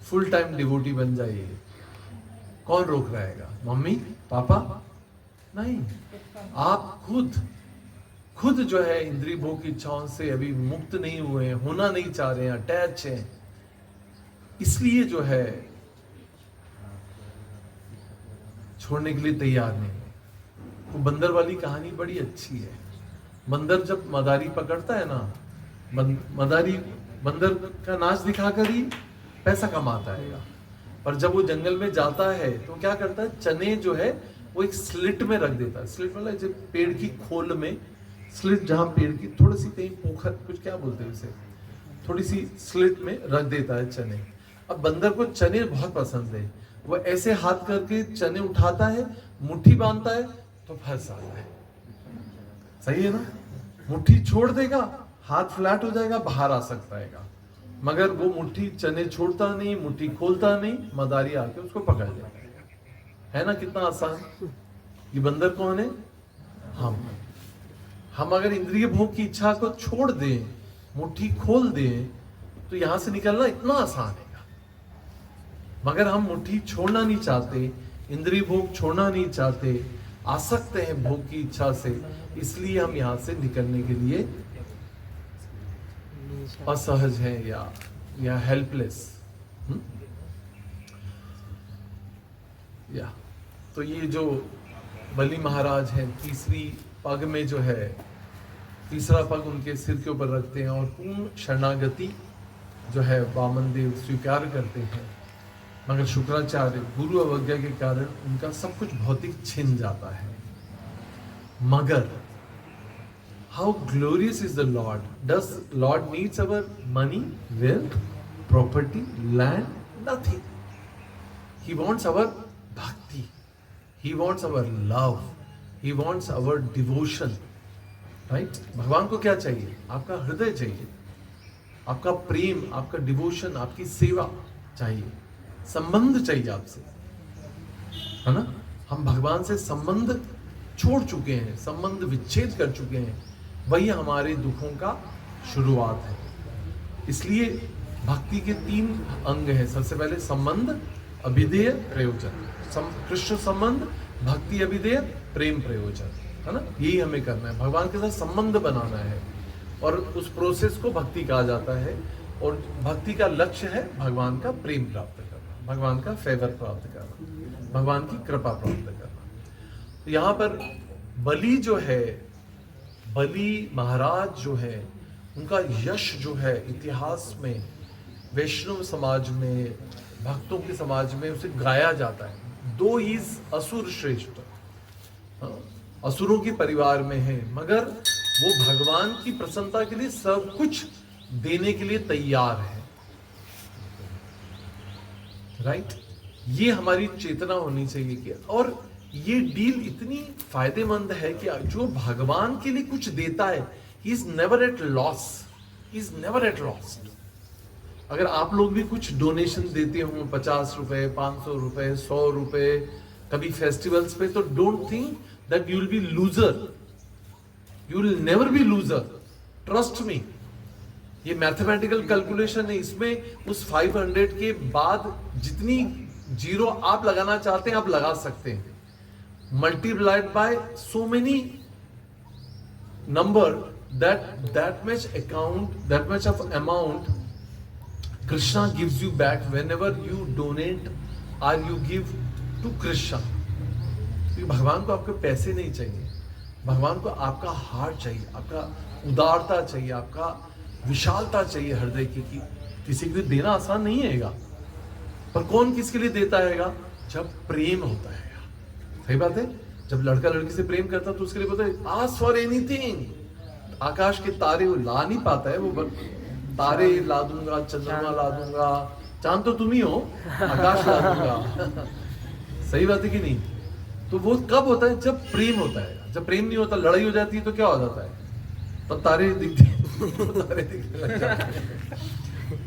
फुल टाइम डिवोटी बन जाइए, कौन रोक रहेगा? मम्मी, पापा? नहीं, आप खुद जो है इंद्रिय भोग की इच्छाओं से अभी मुक्त नहीं हुए हैं, होना नहीं चाह रहे हैं, अटैच हैं। इसलिए जो है छोड़ने के लिए तैयार नहीं है। वो बंदर वाली कहानी बड़ी अच्छी है। बंदर जब मदारी पकड़ता है ना, बंदर का नाच दिखाकर ही पैसा कमाता है। पर जब वो जंगल में जाता है तो क्या करता है? चने जो है वो एक स्लिट में रख देता है। स्लिट मतलब जब पेड़ की खोल में स्लिट, जहां पेड़ की थोड़ी सी कहीं पोखर, कुछ क्या बोलते हैं उसे, थोड़ी सी स्लिट में रख देता है चने। अब बंदर को चने बहुत पसंद है। वो ऐसे हाथ करके चने उठाता है, मुट्ठी बांधता है तो फंस आता है। सही है ना? मुट्ठी छोड़ देगा, हाथ फ्लैट हो जाएगा, बाहर आ सकता है। मगर वो मुट्ठी चने छोड़ता नहीं, मुट्ठी खोलता नहीं, मदारी आके उसको पकड़ लेगा। है ना कितना आसान? ये बंदर कौन है? हम अगर इंद्रिय भोग की इच्छा को छोड़ दें, मुट्ठी खोल दें, तो यहां से निकलना इतना आसान है। मगर हम मुट्ठी छोड़ना नहीं चाहते, इंद्रिय भोग छोड़ना नहीं चाहते, आसक्त हैं भोग की इच्छा से, इसलिए हम यहां से निकलने के लिए असहज हैं या हेल्पलेस। या तो ये जो बलि महाराज हैं, तीसरी पग में जो है, तीसरा पग उनके सिर के ऊपर रखते हैं और पूर्ण शरणागति जो है वामन देव स्वीकार करते हैं। मगर शुक्राचार्य गुरु अवज्ञा के कारण उनका सब कुछ भौतिक छिन जाता है। मगर how glorious is the Lord. Does Lord needs our money, wealth, property, land? Nothing. He wants our bhakti. He wants our love. He wants our devotion. Right? भगवान को क्या चाहिए? आपका हृदय चाहिए, आपका प्रेम, आपका डिवोशन, आपकी सेवा चाहिए, संबंध चाहिए आपसे, है ना? हम भगवान से संबंध छोड़ चुके हैं, संबंध विच्छेद कर चुके हैं, वही हमारे दुखों का शुरुआत है। इसलिए भक्ति के 3 अंग हैं। सबसे पहले संबंध, अभिधेय, प्रयोजन। कृष्ण संबंध, भक्ति, अभिधेय, प्रेम, प्रयोजन, है ना? यही हमें करना है, भगवान के साथ संबंध बनाना है, और उस प्रोसेस को भक्ति कहा जाता है। और भक्ति का लक्ष्य है भगवान का प्रेम प्राप्त करना, भगवान का फेवर प्राप्त करना, भगवान की कृपा प्राप्त करना। तो यहाँ पर बलि जो है, बलि महाराज जो है, उनका यश जो है इतिहास में, वैष्णव समाज में, भक्तों के समाज में उसे गाया जाता है। दो ही असुर श्रेष्ठ, असुरों के परिवार में है, मगर वो भगवान की प्रसन्नता के लिए सब कुछ देने के लिए तैयार है। राइट? ये हमारी चेतना होनी चाहिए कि, और ये डील इतनी फायदेमंद है कि जो भगवान के लिए कुछ देता है, he is never at loss, he is never at loss. अगर आप लोग भी कुछ डोनेशन देते हो, 50 रुपए, 500 रुपए, 100 रुपए, कभी फेस्टिवल्स पे, तो don't think that you will be loser, you will never be loser, trust me. ये मैथमेटिकल कैलकुलेशन है, इसमें उस 500 के बाद जितनी जीरो आप लगाना चाहते हैं आप लगा सकते हैं, multiplied by so many number, that much account, that much of amount Krishna gives you back whenever you donate or you give to Krishna. क्योंकि भगवान को आपके पैसे नहीं चाहिए, भगवान को आपका हार्ट चाहिए, आपका उदारता चाहिए, आपका विशालता चाहिए हृदय की। कि किसी के लिए देना आसान नहीं हैगा, पर कौन किसके लिए देता हैगा? जब प्रेम होता है। सही बात है। जब लड़का लड़की से प्रेम करता है तो उसके लिए बोलता है आस्क फॉर एनीथिंग। आकाश के तारे वो ला नहीं पाता है, वो तारे ला दूंगा, चंद्रमा ला दूंगा, चांद तो तुम ही हो, आकाश ला दूंगा। सही बात है कि नहीं? तो वो कब होता है? जब प्रेम होता है। जब प्रेम नहीं होता, लड़ाई हो जाती है, तो क्या हो जाता है? तो तारे दिखते तारे दिखने लग जाते हैं।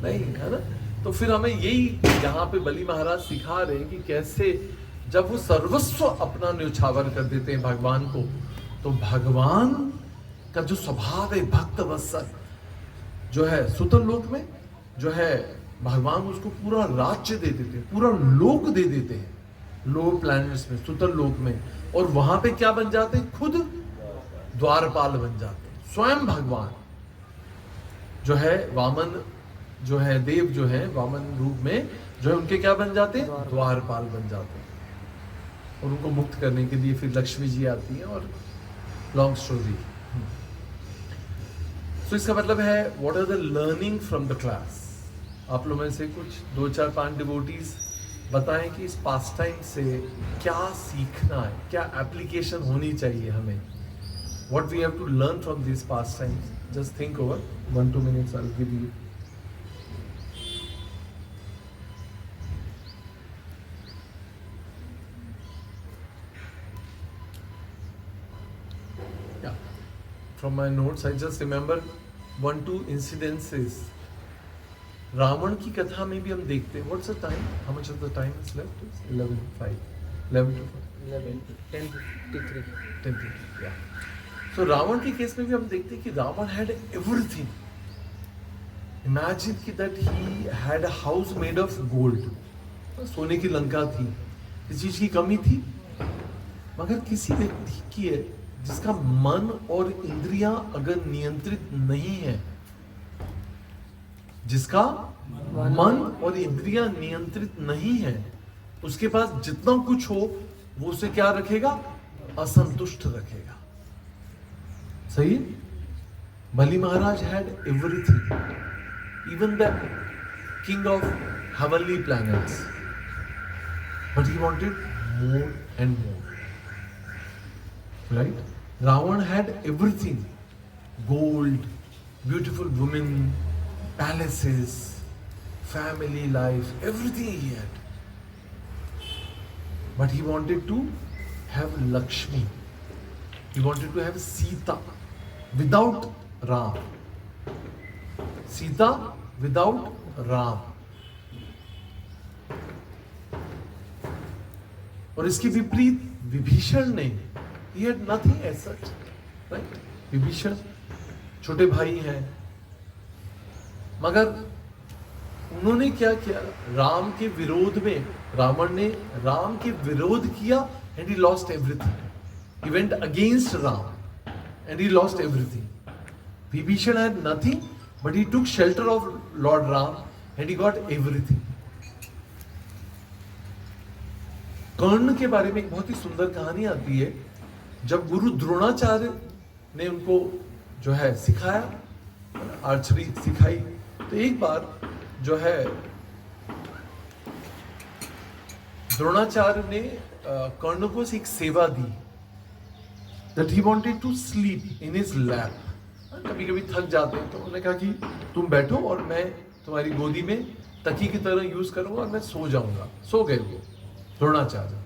नहीं, है ना? तो फिर हमें यही यहाँ पे बलि महाराज सिखा रहे हैं कि कैसे जब वो सर्वस्व अपना न्यौछावर कर देते हैं भगवान को, तो भगवान का जो स्वभाव है भक्त वत्सल जो है, सुतल लोक में जो है भगवान उसको पूरा राज्य दे देते हैं, पूरा लोक दे देते हैं, लो प्लैनेट्स में, सुतल लोक में। और वहां पे क्या बन जाते हैं? खुद द्वारपाल बन जाते हैं। स्वयं भगवान जो है, वामन जो है, देव जो है वामन रूप में जो है, उनके क्या बन जाते हैं? द्वारपाल बन जाते हैं। और उनको मुक्त करने के लिए फिर लक्ष्मी जी आती है, और लॉन्ग स्टोरी। तो इसका मतलब है what are the learning from the class. आप लोगों में से कुछ 2, 4, 5 डिवोटीज बताएं कि इस पास टाइम से क्या सीखना है, क्या एप्लीकेशन होनी चाहिए हमें, what we have to learn from this pastime. Just think over 1-2 minutes, I will give you. From my notes, I just remember 1-2 incidences. Ravan की कथा में भी हम देखते हैं। What's the time? How much of the time is left? 11:05. 10:53. 10:50. Yeah. So Ravan के case में भी हम देखते हैं कि रावण had everything. Imagine कि that he had a house made of gold. सोने की लंका थी, इस चीज की कमी थी। मगर किसी व्यक्ति की है जिसका मन और इंद्रियां अगर नियंत्रित नहीं है, जिसका मन और इंद्रियां नियंत्रित नहीं है, उसके पास जितना कुछ हो वो उसे क्या रखेगा? असंतुष्ट रखेगा। सही? Bali Maharaj had everything, even the king of heavenly planets, but he wanted more and more. Right? Ravan had everything, gold, beautiful women, palaces, family life, everything he had. But he wanted to have Lakshmi. He wanted to have Sita without Ram. Sita without Ram. और इसके विपरीत विभीषण ने, he had nothing as such, right? Vibhishan छोटे भाई हैं, मगर उन्होंने क्या किया? राम के विरोध में, रावण ने राम के विरोध किया and he lost everything. He went against Ram and he lost everything. Vibhishan had nothing, but he took shelter of Lord Ram and he got everything. कर्ण के बारे में एक बहुत ही सुंदर कहानी आती है। जब गुरु द्रोणाचार्य ने उनको जो है सिखाया, आर्चरी सिखाई, तो एक बार जो है द्रोणाचार्य ने कर्ण को एक सेवा दी, that he wanted to sleep in his lap. कभी कभी थक जाते हैं तो उन्होंने कहा कि तुम बैठो और मैं तुम्हारी गोदी में तकी की तरह यूज करूंगा और मैं सो जाऊंगा। सो गए वो द्रोणाचार्य।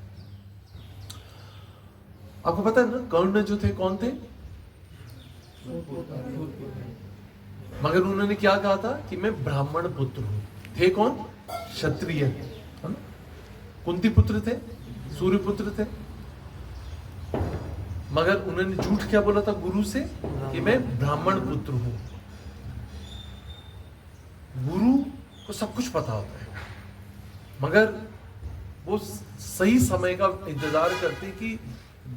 आपको पता है ना कर्ण जो थे कौन थे? मगर उन्होंने क्या कहा था कि मैं ब्राह्मण पुत्र हूं। थे कौन? क्षत्रिय। कुंती पुत्र थे, सूर्य पुत्र थे, मगर उन्होंने झूठ क्या बोला था गुरु से कि मैं ब्राह्मण पुत्र हूं। गुरु को सब कुछ पता होता है, मगर वो सही समय का इंतजार करते कि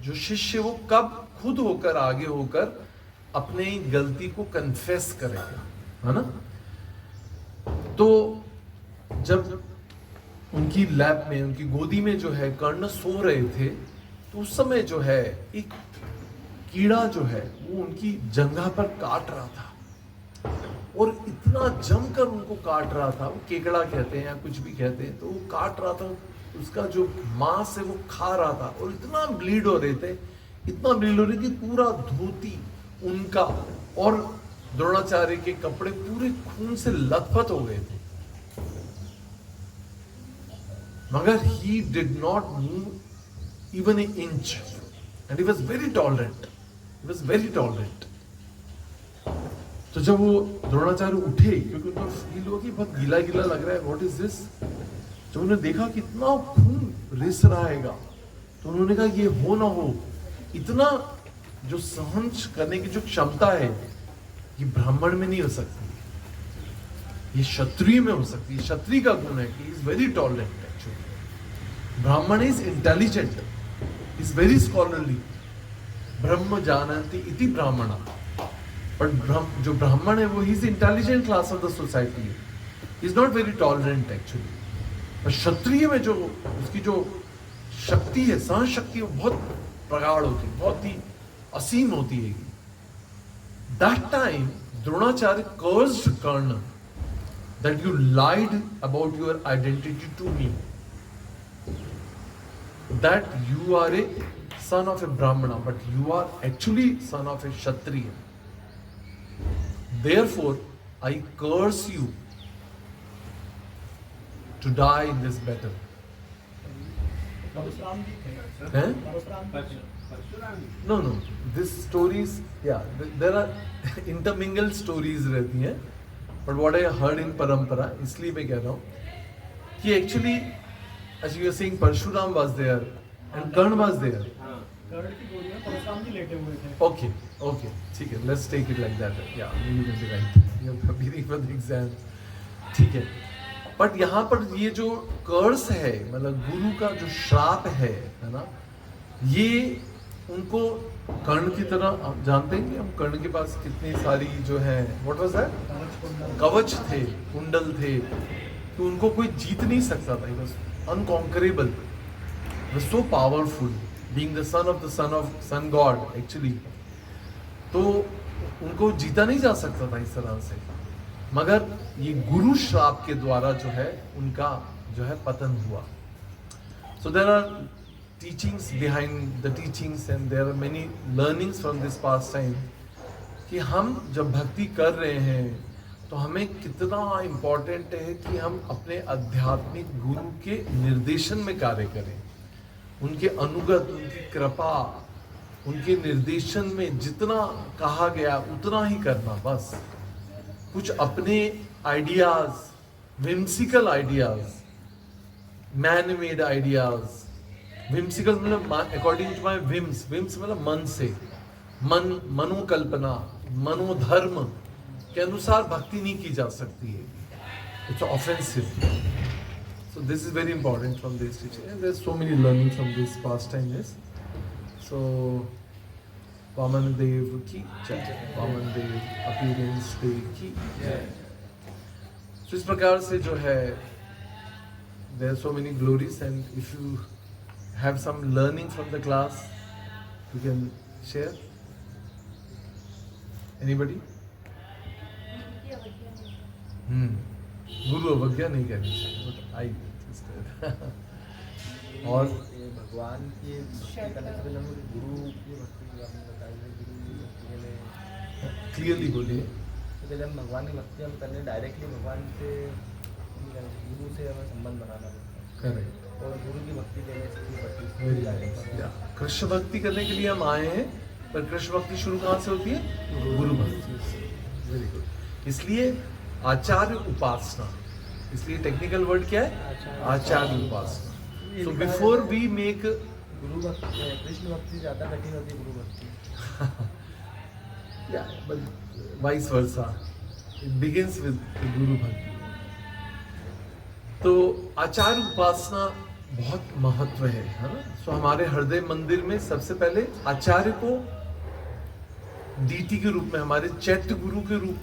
जो शिष्य वो कब खुद होकर आगे होकर अपने गलती को कन्फेस करेगा, है ना? तो जब उनकी लैप में, उनकी गोदी में जो है कर्ण सो रहे थे, तो उस समय जो है एक कीड़ा जो है वो उनकी जंघा पर काट रहा था और इतना जमकर उनको काट रहा था। वो केकड़ा कहते हैं या कुछ भी कहते हैं, तो वो काट रहा था, उसका जो मांस है वो खा रहा था और इतना ब्लीड हो रहे थे, इतना ब्लीड हो रही थी, पूरा धोती उनका और द्रोणाचार्य के कपड़े पूरे खून से लथपथ हो गए थे। मगर he did not move even an inch and he was very tolerant. He was very tolerant. तो जब वो द्रोणाचार्य उठे, क्योंकि उनको फील हुआ कि बहुत गीला गीला लग रहा है, व्हाट इज दिस? जब उन्होंने देखा कि इतना खून रिस रहा है, तो उन्होंने कहा ये हो ना हो, इतना जो सहन करने की जो क्षमता है ये ब्राह्मण में नहीं हो सकती, ये क्षत्रिय में हो सकती है। क्षत्रिय का गुण है कि इज वेरी टॉलरेंट। एक्चुअली ब्राह्मण is intelligent, is very scholarly. ब्रह्म जानन्ति इति ब्राह्मण। बट जो ब्राह्मण है वो is intelligent class of the society, is not very tolerant actually. पर क्षत्रिय में जो उसकी जो शक्ति है, सहन शक्ति, वो बहुत प्रगाढ़ होती है, बहुत ही असीम होती है। That time Dronacharya cursed Karna that you lied about your identity to me, that you are a son of a Brahmana, but you are actually son of a Kshatriya. Therefore, I curse you to die in this battle. Eh? No, this stories, yeah, there are intermingled stories रहती हैं, but what I heard in परंपरा, इसलिए मैं कह रहा हूँ कि actually as you are saying Parshuram was there and Karna was there. कर्ण की गोदी में परशुराम जी लेटे हुए थे। Okay, ठीक है, let's take it like that. Yeah, you can be right. You're preparing for the exam. ठीक है, बट यहाँ पर ये जो कर्स है, मतलब गुरु का जो श्राप है ना, ये उनको कर्ण की तरह, आप जानते हैं कि हम कर्ण के पास कितनी सारी जो है, व्हाट वाज दैट, कवच थे, कुंडल थे, तो उनको कोई जीत नहीं सकता था। बस unconquerable, so powerful, being the son of sun god actually. तो उनको जीता नहीं जा सकता था इस तरह से, मगर ये गुरु श्राप के द्वारा जो है उनका जो है पतन हुआ। So there are teachings behind the teachings and there are many learnings from this pastime. कि हम जब भक्ति कर रहे हैं तो हमें कितना इम्पोर्टेंट है कि हम अपने आध्यात्मिक गुरु के निर्देशन में कार्य करें, उनके अनुगत, उनकी कृपा, उनके निर्देशन में जितना कहा गया उतना ही करना। बस कुछ अपने ideas, whimsical ideas, man made ideas, whimsical मतलब according to my whims, whims मतलब मन से, मनोकल्पना, मनोधर्म के अनुसार भक्ति नहीं की जा सकती है। It's offensive. So this is very important from this teaching, and there's so many learning from this pastime. Yes. So Vaman Dev ki jai, Vaman Dev appearance day ki jai. So इस प्रकार से जो है, there are so many glories, and if you have some learning from the class, you can share. Anybody? गुरु अवज्ञा नहीं करनी चाहिए, but I और ये भगवान की भक्ति करने से पहले हम गुरु की भक्ति आपने बताई है, गुरु की भक्ति के लिए क्लियरली बोलिए। तो जब हम भगवान की भक्ति हम करने डायरेक्टली भगवान से नहीं करेंगे, गुरु से हमें संबंध बनाना पड़ता है। करेक्ट। और गुरु की भक्ति देने से भी भक्ति वेरी नाइस। कृष्ण भक्ति करने के लिए हम आए हैं, पर कृष्ण भक्ति शुरू कहाँ से होती है? गुरु भक्ति से। Very good. इसलिए आचार्य उपासना, इसलिए टेक्निकल वर्ड क्या है? आचार्य उपासना। सो बिफोर वी मेक गुरु भक्ति, कृष्ण भक्ति ज़्यादा कठिन होती है गुरु भक्ति। या but vice versa, it begins with गुरु भक्ति। तो आचार्य उपासना बहुत महत्व है ना? सो हमारे हृदय मंदिर में सबसे पहले आचार्य को डीटी के रूप में, हमारे चैत्य गुरु के रूप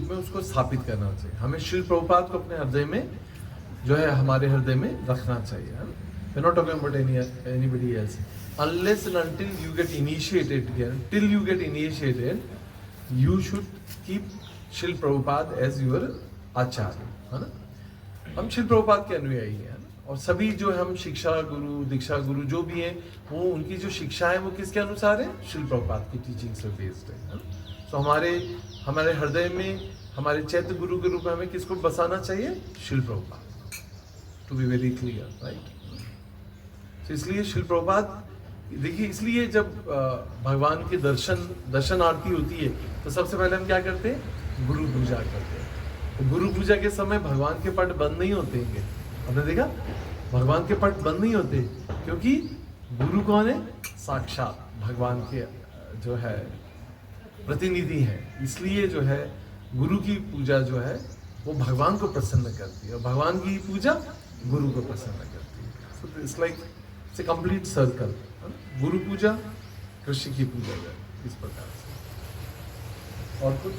में उसको स्थापित करना चाहिए। हमें श्री प्रभुपाद को अपने हृदय में जो है, हमारे हृदय में रखना चाहिए। We're not talking about anybody else. Unless and until you get initiated here, till you get initiated, you should keep Shri Prabhupada as your आचार्य, है ना? हम श्री प्रभुपाद के अनुयायी हैं, और सभी जो हम शिक्षा गुरु, दीक्षा गुरु जो भी हैं, वो उनकी जो शिक्षा है वो किसके अनुसार है? श्री प्रभुपाद की टीचिंग से बेस्ड है। तो हमारे हृदय में हमारे चैत्य गुरु के रूप में हमें किसको बसाना चाहिए? Shri Prabhupad. To be very clear, right? तो इसलिए श्री प्रभुपाद, देखिए, इसलिए जब भगवान के दर्शन आरती होती है तो सबसे पहले हम क्या करते हैं? गुरु पूजा करते हैं। तो गुरु पूजा के समय भगवान के पट बंद नहीं होते हैं। आपने देखा, भगवान के पट बंद नहीं होते, क्योंकि गुरु कौन है? साक्षात भगवान के जो है प्रतिनिधि है। इसलिए जो है गुरु की पूजा जो है वो भगवान को प्रसन्न करती है, और भगवान की पूजा गुरु को प्रसन्न करती है। So it's like it's a complete circle. गुरु पूजा, कृष्ण की पूजा है, इस प्रकार से। और कुछ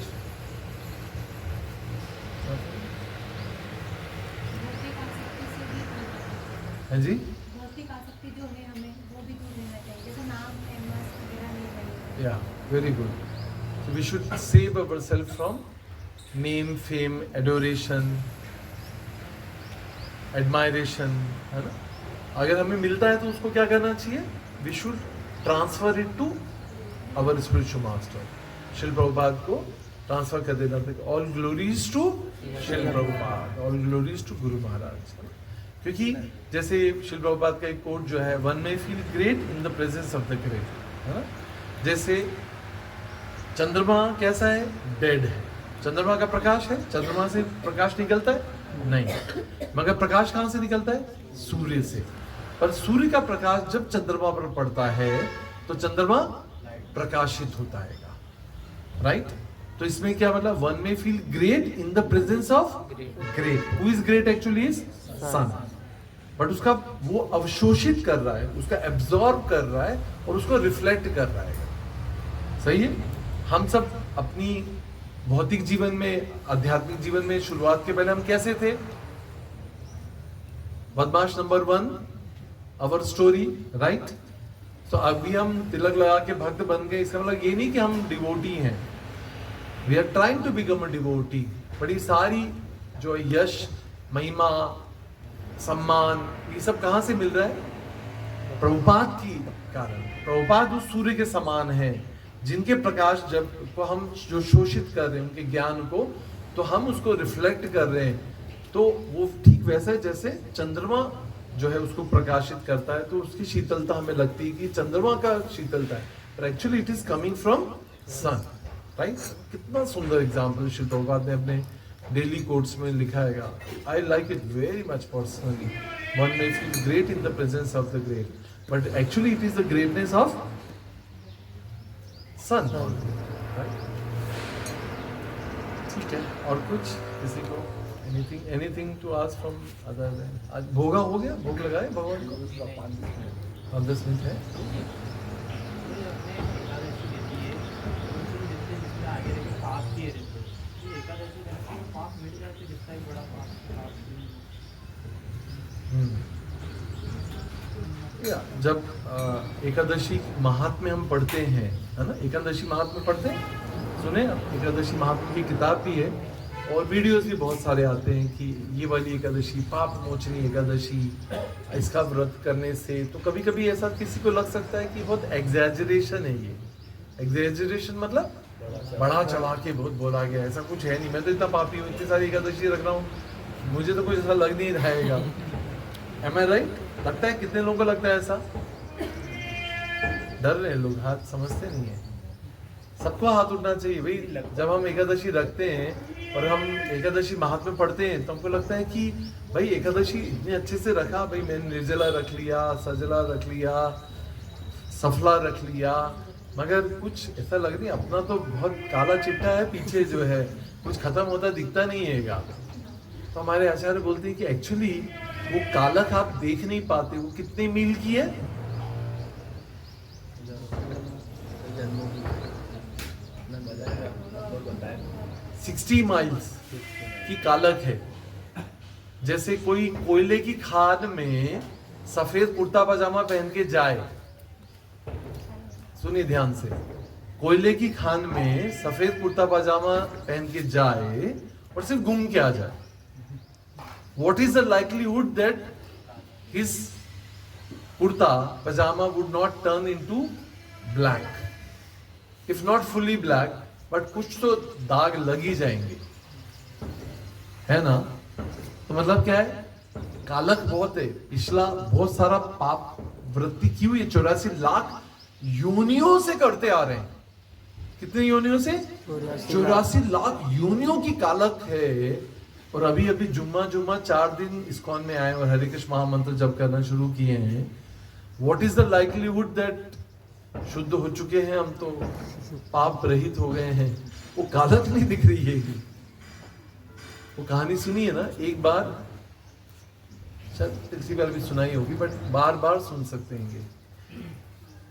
है जी? भौतिक आसक्ति जो है हमें वो भी दूर रहना चाहिए, जैसे नाम फेमस वगैरह नहीं चाहिए। Yeah very good. So we should save ourself from name, fame, adoration, admiration, है ना? अगर हमें मिलता है तो उसको क्या करना चाहिए? We should transfer it to our spiritual master. Shri Prabhupad को ट्रांसफर कर देना चाहिए। All glories to Shri Prabhupad, all glories to guru Maharaj. क्योंकि जैसे श्री प्रभुपाद का एक कोट जो है, one may feel great in the presence of the great, है ना? जैसे चंद्रमा कैसा है? डेड है। चंद्रमा का प्रकाश है, चंद्रमा से प्रकाश निकलता है? नहीं। मगर प्रकाश कहाँ से निकलता है? सूर्य से। पर सूर्य का प्रकाश जब चंद्रमा पर पड़ता है तो चंद्रमा प्रकाशित होता है, राइट? तो इसमें क्या मतलब? One may feel great in the presence of great. Who is great actually is sun, but उसका वो अवशोषित कर रहा है, उसका एब्जॉर्ब कर रहा है और उसको रिफ्लेक्ट कर रहा है। सही है? हम सब अपनी भौतिक जीवन में, आध्यात्मिक जीवन में शुरुआत के पहले हम कैसे थे? बदमाश नंबर 1, अवर स्टोरी, राइट? तो अभी हम तिलक लगा के भक्त बन गए, इसका मतलब ये नहीं कि हम डिवोटी हैं। We are trying to become a devotee. बड़ी सारी जो यश, महिमा, सम्मान, ये सब कहाँ से मिल रहा है? प्रभुपाद की कारण। प्रभुपाद उस सूर्य के समान है जिनके प्रकाश जब को हम जो शोषित कर रहे हैं उनके ज्ञान को, तो हम उसको रिफ्लेक्ट कर रहे हैं, तो वो ठीक वैसे जैसे चंद्रमा जो है उसको प्रकाशित करता है, तो उसकी शीतलता हमें लगती है कि चंद्रमा का शीतलता है, पर actually it is coming from sun, right. कितना सुंदर एग्जाम्पल श्री प्रभुपाद ने अपने डेली कोट्स में लिखा है। I like it very much personally. One may feel great in the presence of the great, but actually it is the greatness of sun, right. ठीक है, और कुछ किसी को anything to ask from other then? आज भोगा हो गया, भोग लगाए भगवान को? 5-10 मिनट है। जब एकादशी महात्म्य हम पढ़ते हैं, है ना, एकादशी महात्म्य पढ़ते हैं, सुने एकादशी महात्म्य की किताब भी है और वीडियोस भी बहुत सारे आते हैं कि ये वाली एकादशी पाप मोचनी एकादशी, इसका व्रत करने से, तो कभी कभी ऐसा किसी को लग सकता है कि बहुत एग्जैजरेशन है। ये एग्जैजरेशन मतलब बड़ा चढ़ा के बहुत बोला गया, ऐसा कुछ है नहीं। मैं तो इतना पापी हूँ, इतनी सारी एकादशी रख रहा हूँ, मुझे तो कुछ ऐसा लग नहीं रहेगा। Am I right? लगता है, कितने लोगों को लगता है ऐसा? डर रहे लोग, हाथ समझते नहीं है। सबको हाथ उठना चाहिए भाई। जब हम एकादशी रखते हैं और हम एकादशी महात्म्य पढ़ते हैं तो हमको लगता है कि भाई एकादशी इतने अच्छे से रखा, भाई मैंने निर्जला रख लिया, सजला रख लिया, सफला रख लिया, मगर कुछ ऐसा लग नहीं, अपना तो बहुत काला चिट्टा है पीछे जो है, कुछ खत्म होता दिखता नहीं है। तो हमारे आचार्य बोलते हैं कि एक्चुअली वो कालक आप देख नहीं पाते, वो कितने मील की है? 60 माइल्स की कालक है। जैसे कोई कोयले की खान में सफेद कुर्ता पजामा पहन के जाए, सुनिए ध्यान से, कोयले की खान में सफेद कुर्ता पजामा पहन के जाए और सिर्फ घूम के आ जाए, what is the likelihood that his kurta pajama would not turn into black, if not fully black, but कुछ तो दाग लग ही जाएंगे, है ना। तो मतलब क्या है, कालक बहुत है, पिछला बहुत सारा पाप वृत्ति की हुई है, 84 लाख योनियों से करते आ रहे हैं। कितने योनियों से? 84 लाख योनियों की कालक है। और अभी अभी जुम्मा 4 दिन इस्कॉन में आए और हरे कृष्ण महामंत्र जप करना शुरू किए हैं। What is the likelihood that शुद्ध हो चुके हैं हम, तो पाप रहित हो गए हैं, वो कालक नहीं दिख रही है। वो कहानी सुनी है ना एक बार, शायद इसी बार भी सुनाई होगी, बट बार बार सुन सकते हैं।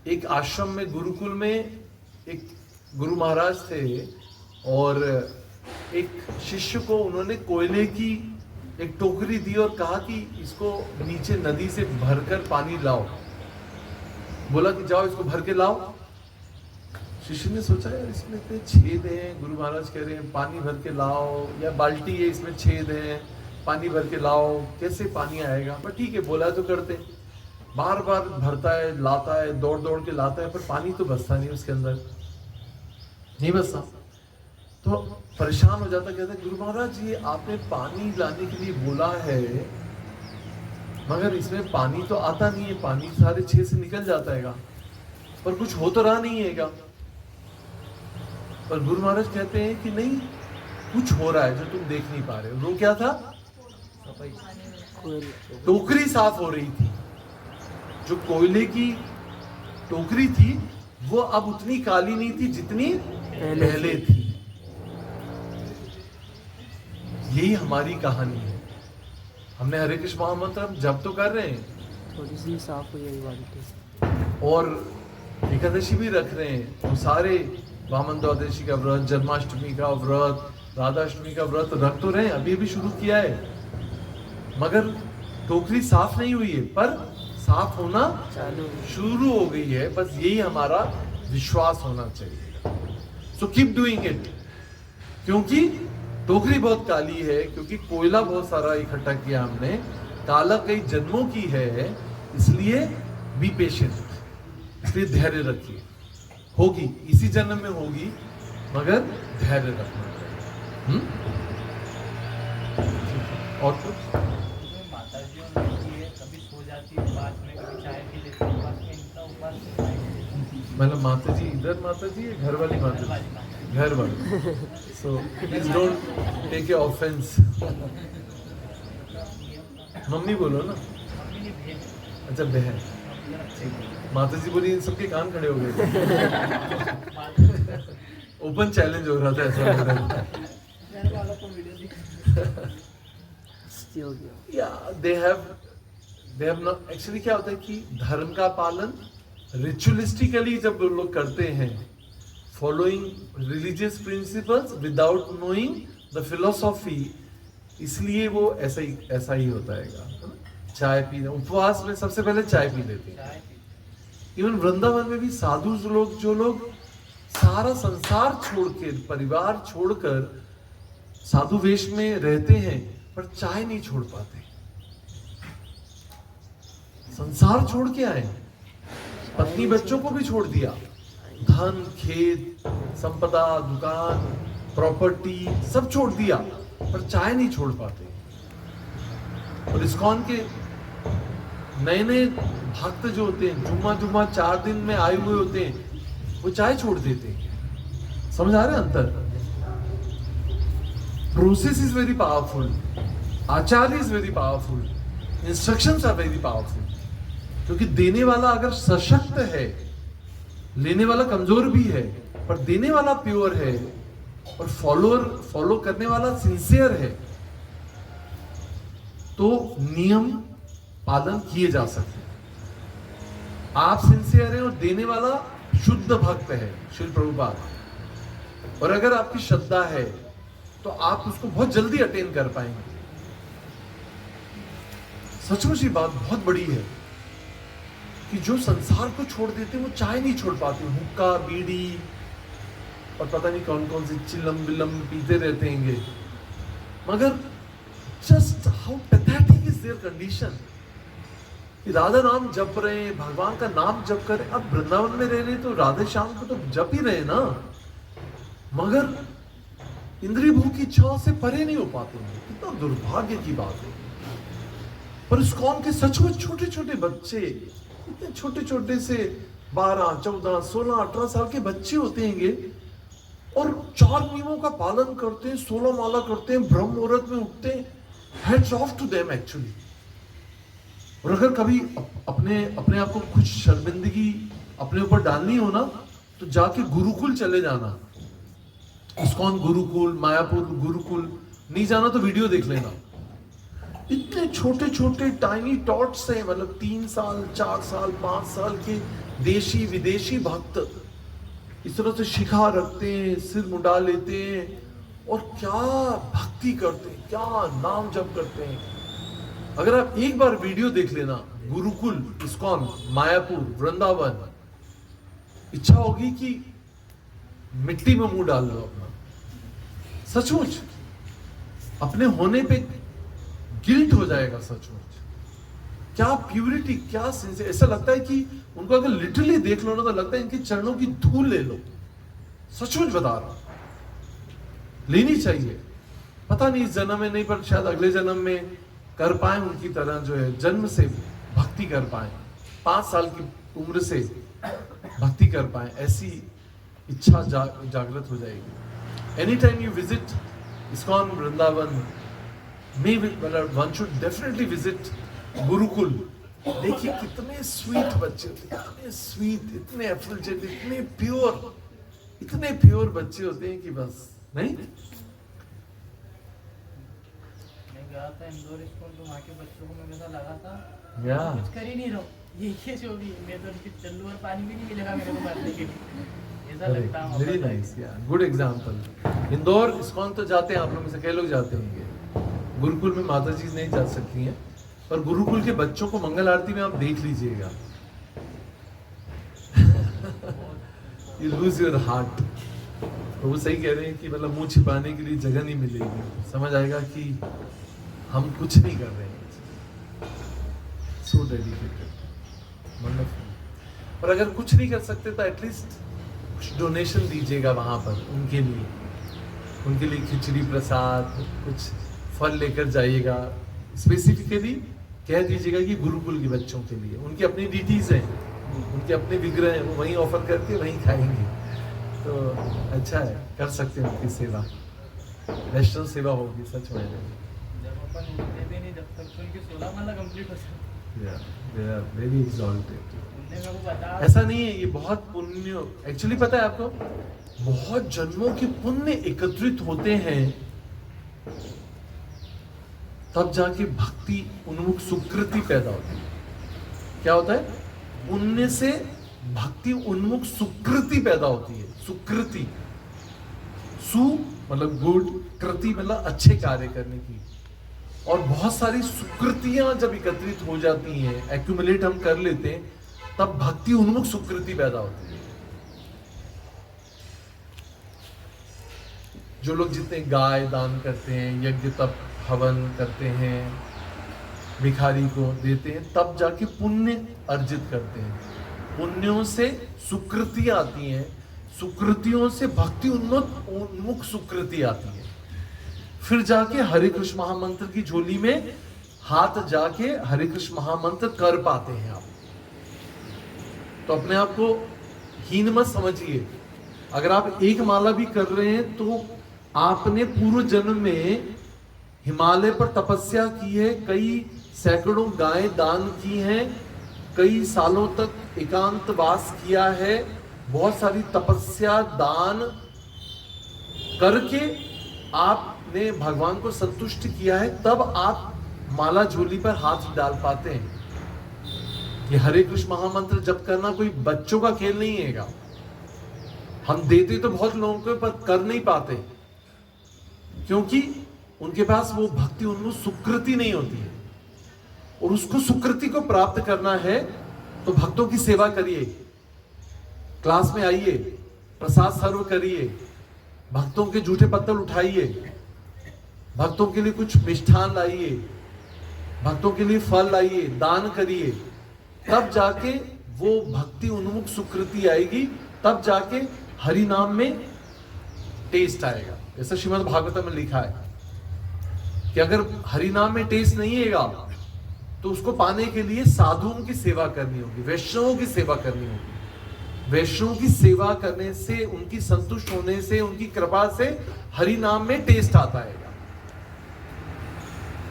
एक आश्रम में, गुरुकुल में एक गुरु महाराज थे और एक शिष्य को उन्होंने कोयले की एक टोकरी दी और कहा कि इसको नीचे नदी से भरकर पानी लाओ। बोला कि जाओ इसको भर के लाओ। शिष्य ने सोचा यार इसमें इतने छेद हैं, गुरु महाराज कह रहे हैं पानी भर के लाओ, या बाल्टी है इसमें छेद है, पानी भर के लाओ, कैसे पानी आएगा। पर ठीक है, बोला तो करते। बार बार भरता है, लाता है, दौड़ दौड़ के लाता है, पर पानी तो बसता नहीं उसके अंदर, नहीं बसता। तो परेशान हो जाता, कहता है गुरु महाराज ये आपने पानी लाने के लिए बोला है, मगर इसमें पानी तो आता नहीं है, पानी सारे छेद से निकल जाता है, पर कुछ हो तो रहा नहीं है। पर गुरु महाराज कहते हैं कि नहीं, कुछ हो रहा है जो तुम देख नहीं पा रहे हो। वो क्या था? टोकरी साफ हो रही थी। जो कोयले की टोकरी थी वो अब उतनी काली नहीं थी जितनी पहले थी। यही हमारी कहानी है। हमने हरे कृष्ण महामंत्र जब तो कर रहे हैं, थोड़ी सी साफ हुई है बाल्टी, और एकादशी भी रख रहे हैं, तो सारे वामन द्वादशी का व्रत, जन्माष्टमी का व्रत, राधाष्टमी का व्रत रख तो रहे हैं, अभी भी शुरू किया है, मगर टोकरी साफ नहीं हुई है, पर साफ होना शुरू हो गई है। बस यही हमारा विश्वास होना चाहिए। सो कीप डूइंग इट, क्योंकि टोकरी बहुत काली है, क्योंकि कोयला बहुत सारा इकट्ठा किया हमने, काला कई जन्मों की है, इसलिए बी पेशेंट, इसलिए धैर्य रखिए। होगी, इसी जन्म में होगी, मगर धैर्य रखना पड़ेगा। और कुछ? माता जी और बेटी है, कभी सो जाती है पास में, कभी चाय पी लेती है पास में, इनका उपास मतलब माता जी इधर माता जी है, घर वाली माता जी, घर वाली। So please don't take your offence. मम्मी बोलो ना। अच्छा बहन। माता जी बोली, इन सबके कान खड़े हो गए। ओपन चैलेंज हो रहा था, ऐसा लग रहा था। they have not actually क्या होता है कि धर्म का पालन रिचुअलिस्टिकली जब लोग करते हैं, following religious principles without knowing the philosophy, इसलिए वो ऐसा ही होता है। चाय पी, उपवास में सबसे पहले चाय पी लेते हैं। इवन वृंदावन में भी साधु जो लोग सारा संसार छोड़ के, परिवार छोड़कर साधु वेश में रहते हैं, पर चाय नहीं छोड़ पाते। संसार छोड़ के आए, पत्नी बच्चों को भी छोड़ दिया, धन खेत संपदा दुकान प्रॉपर्टी सब छोड़ दिया, पर चाय नहीं छोड़ पाते। और इस्कॉन के नए नए भक्त जो होते हैं, जुम्मा 4 दिन में आए हुए होते हैं, वो चाय छोड़ देते हैं। समझ आ रहे हैं अंतर? Process is very powerful, acharya is very powerful, instructions are very powerful. क्योंकि देने वाला अगर सशक्त है, लेने वाला कमजोर भी है, पर देने वाला प्योर है, और फॉलो करने वाला सिंसियर है, तो नियम पालन किए जा सकते हैं। आप सिंसियर हैं और देने वाला शुद्ध भक्त है, श्री प्रभुपाद, और अगर आपकी श्रद्धा है तो आप उसको बहुत जल्दी अटेन कर पाएंगे। सचमुच ये बात बहुत बड़ी है कि जो संसार को छोड़ देते वो चाय नहीं छोड़ पाते, हुक्का बीड़ी और पता नहीं कौन कौन सी चिलम बिलम पीते रहते हैं। मगर just how pathetic is there condition कि राधा नाम जप रहे हैं, भगवान का नाम जप कर रहे हैं। अब वृंदावन में रह रहे तो राधे श्याम को तो जप ही रहे ना, मगर इंद्रिय भोग की इच्छाओं से परे नहीं हो पाते हैं। कितना दुर्भाग्य की बात है। पर इस्कॉन के सचमुच छोटे छोटे बच्चे, इतने छोटे छोटे से 12, 14, 16, 18 साल के बच्चे होते हैं और 4 नियमों का पालन करते हैं, 16 माला करते हैं, ब्रह्म मुहूर्त में उठते हैं। Heads off to them actually. और अगर कभी अपने आप को कुछ शर्मिंदगी अपने ऊपर डालनी हो ना, तो जाके गुरुकुल चले जाना। इस्कॉन गुरुकुल, मायापुर गुरुकुल, नहीं जाना तो वीडियो देख लेना। इतने छोटे छोटे टाइनी टॉट्स हैं, मतलब 3 साल 4 साल 5 साल के देशी विदेशी भक्त इस तरह से शिखा रखते हैं, सिर मुंडा लेते हैं और क्या भक्ति करते हैं, क्या नाम जप करते हैं। अगर आप एक बार वीडियो देख लेना, गुरुकुल, इस्कॉन, मायापुर, वृंदावन, इच्छा होगी कि मिट्टी में मुंह डाल लो अपना। सचमुच अपने होने पे गिल्ट हो जाएगा। सचमुच क्या प्यूरिटी, क्या सिंसियर। ऐसा लगता है कि उनको अगर लिटरली देख लो ना, तो लगता है इनके चरणों की धूल ले लो। सचमुच बता रहा, लेनी चाहिए। पता नहीं इस जन्म में नहीं, पर शायद अगले जन्म में कर पाए उनकी तरह, जो है जन्म से भक्ति कर पाए, 5 साल की उम्र से भक्ति कर पाए, ऐसी इच्छा जागृत हो जाएगी। Any time you visit ISKCON Vrindavan, one should definitely visit Gurukul. देखिए कितने स्वीट बच्चे होते हैं, इतने स्वीट, इतने एफल्जेंट, इतने प्योर बच्चे होते हैं कि बस नहीं। मैं गया था इंदौर स्कूल, तो वहाँ के बच्चों को मैं ऐसा लगा था या कुछ कर ही नहीं रहा हूँ। ये जो भी, मैं तो उनके चल्लू और पानी भी नहीं मिलेगा मेरे को मारने के लिए, ऐसा लगता है। वेरी नाइस, या गुड एग्जांपल। इंदौर इस्कॉन तो जाते हैं आप लोग में से कई लोग जाते होंगे। गुरुकुल में माता जी नहीं जा सकती हैं, पर गुरुकुल के बच्चों को मंगल आरती में आप देख लीजिएगा। You lose your heart। तो वो सही कह रहे हैं कि मतलब मुंह छिपाने के लिए जगह नहीं मिलेगी, समझ आएगा कि हम कुछ नहीं कर रहे हैं। So dedicated, wonderful. और अगर कुछ नहीं कर सकते तो एटलीस्ट कुछ डोनेशन दीजिएगा वहां पर उनके लिए खिचड़ी प्रसाद कुछ फल लेकर जाइएगा। स्पेसिफिकली कह दीजिएगा कि गुरुकुल के बच्चों के लिए, उनकी अपनी डीटीज हैं, उनके अपने विग्रह हैं, वो वहीं ऑफर करके वहीं खाएंगे। तो अच्छा है, कर सकते हैं उनकी सेवा, वैष्णव सेवा होगी सच में। जब अपन उठते भी नहीं जब तक तो उनकी 16 माला कंप्लीट हो सकती दे आर वेरी एक्सॉल्टेड। उनने मेरे को बता ऐसा नहीं है, ये बहुत पुण्य, एक्चुअली पता है आपको, बहुत जन्मों के पुण्य एकत्रित होते हैं तब जाके भक्ति उन्मुख सुकृति पैदा होती है। क्या होता है? पुण्य से भक्ति उन्मुख सुकृति पैदा होती है। सुकृति, सु मतलब गुड, कृति मतलब अच्छे कार्य करने की। और बहुत सारी सुकृतियां जब एकत्रित हो जाती हैं, एक्यूमुलेट हम कर लेते हैं, तब भक्ति उन्मुख सुकृति पैदा होती है। जो लोग जितने गाय दान करते हैं, यज्ञ तप हवन करते हैं, भिखारी को देते हैं, तब जाके पुण्य अर्जित करते हैं। पुण्यों से सुकृति आती हैं, सुकृतियों से भक्ति उन्मुख सुकृति आती है। फिर जाके हरे कृष्ण महामंत्र की झोली में हाथ जाके हरे कृष्ण महामंत्र कर पाते हैं आप। तो अपने आप को हीन मत समझिए। अगर आप एक माला भी कर रहे हैं तो आपने पूर्व जन्म में हिमालय पर तपस्या की है, कई सैकड़ों गायें दान की हैं, कई सालों तक एकांतवास किया है, बहुत सारी तपस्या दान करके आपने भगवान को संतुष्ट किया है, तब आप माला झोली पर हाथ डाल पाते हैं। ये हरे कृष्ण महामंत्र जप करना कोई बच्चों का खेल नहीं है। हम देते तो बहुत लोगों को पर कर नहीं पाते, क्योंकि उनके पास वो भक्ति उन्मुख सुकृति नहीं होती है। और उसको सुकृति को प्राप्त करना है तो भक्तों की सेवा करिए, क्लास में आइए, प्रसाद सर्व करिए, भक्तों के जूठे पत्तल उठाइए, भक्तों के लिए कुछ मिष्ठान लाइए, भक्तों के लिए फल लाइए, दान करिए, तब जाके वो भक्ति उन्मुख सुकृति आएगी, तब जाके हरि नाम में टेस्ट आएगा। जैसा श्रीमद् भागवतम में लिखा है कि अगर हरि नाम में टेस्ट नहीं आएगा तो उसको पाने के लिए साधुओं की सेवा करनी होगी, वैष्णवों की सेवा करनी होगी। वैष्णवों की सेवा करने से, उनकी संतुष्ट होने से, उनकी कृपा से हरि नाम में टेस्ट आता है।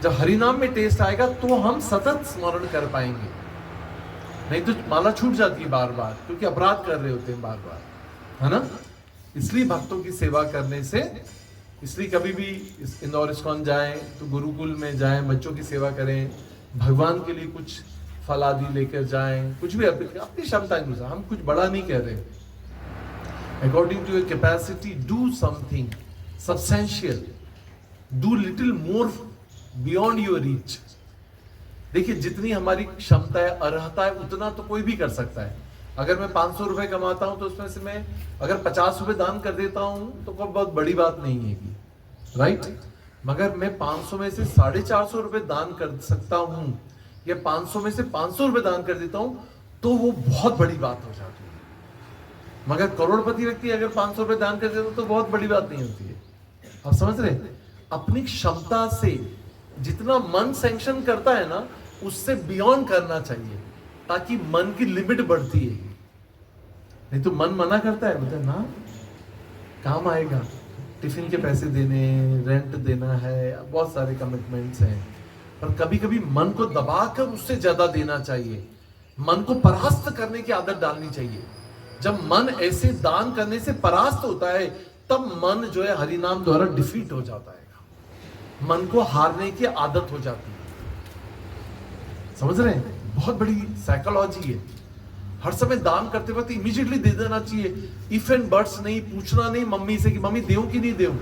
जब हरि नाम में टेस्ट आएगा तो हम सतत स्मरण कर पाएंगे, नहीं तो माला छूट जाती है बार बार, क्योंकि अपराध कर रहे होते हैं बार बार, है ना। इसलिए भक्तों की सेवा करने से, इसलिए कभी भी इंदौर इस्कॉन जाएं तो गुरुकुल में जाएं, बच्चों की सेवा करें, भगवान के लिए कुछ फल आदि लेकर जाएं, कुछ भी अपनी क्षमता अनुसार। हम कुछ बड़ा नहीं कह रहे। According to your capacity do something substantial, do little more beyond your reach. देखिए, जितनी हमारी क्षमता है, अर्हता है, उतना तो कोई भी कर सकता है। अगर मैं 500 रुपए कमाता हूं तो उसमें से मैं अगर 50 रुपए दान कर देता हूं तो कोई बहुत बड़ी बात नहीं है, राइट। मगर मैं 500 में से 450 रुपए दान कर सकता हूं, या 500 में से 500 रुपए दान कर देता हूं, तो वो बहुत बड़ी बात हो जाती है। मगर करोड़पति व्यक्ति अगर 500 रुपए दान कर देता तो बहुत बड़ी बात नहीं होती है। आप समझ रहे हैं? अपनी क्षमता से जितना मन सैंक्शन करता है ना, उससे बियॉन्ड करना चाहिए, ताकि मन की लिमिट बढ़ती है। नहीं तो मन मना करता है, बोलता है ना काम आएगा, टिफिन के पैसे देने, रेंट देना है, बहुत सारे कमिटमेंट्स हैं। पर कभी कभी मन को दबाकर उससे ज्यादा देना चाहिए, मन को परास्त करने की आदत डालनी चाहिए। जब मन ऐसे दान करने से परास्त होता है, तब मन जो है हरि नाम द्वारा डिफीट हो जाता है, मन को हारने की आदत हो जाती है। समझ रहे हैं? बहुत बड़ी साइकोलॉजी है। हर समय दान करते वक्त इमीडिएटली दे देना चाहिए, इफ एंड बट्स नहीं, पूछना नहीं मम्मी से कि मम्मी देऊं कि नहीं देऊं।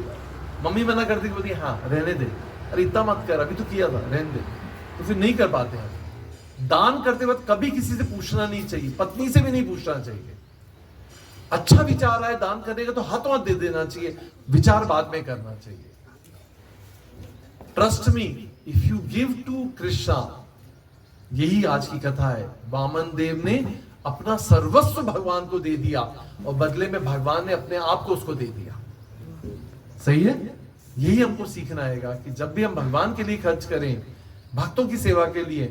मम्मी मना करती बोलती हाँ रहने दे, अरे इतना मत कर, अभी तो किया था, रहने दे, तो फिर नहीं कर पाते हैं। दान करते वक्त कभी किसी से पूछना नहीं चाहिए, पत्नी से भी नहीं पूछना चाहिए। अच्छा विचार आए दान करने का तो हाथों हाथ दे देना चाहिए, विचार बाद में करना चाहिए। Trust me, if you give to Krishna, यही आज की कथा है। वामन देव ने अपना सर्वस्व भगवान को दे दिया और बदले में भगवान ने अपने आप को उसको दे दिया। सही है? यही हमको सीखना आएगा कि जब भी हम भगवान के लिए खर्च करें, भक्तों की सेवा के लिए,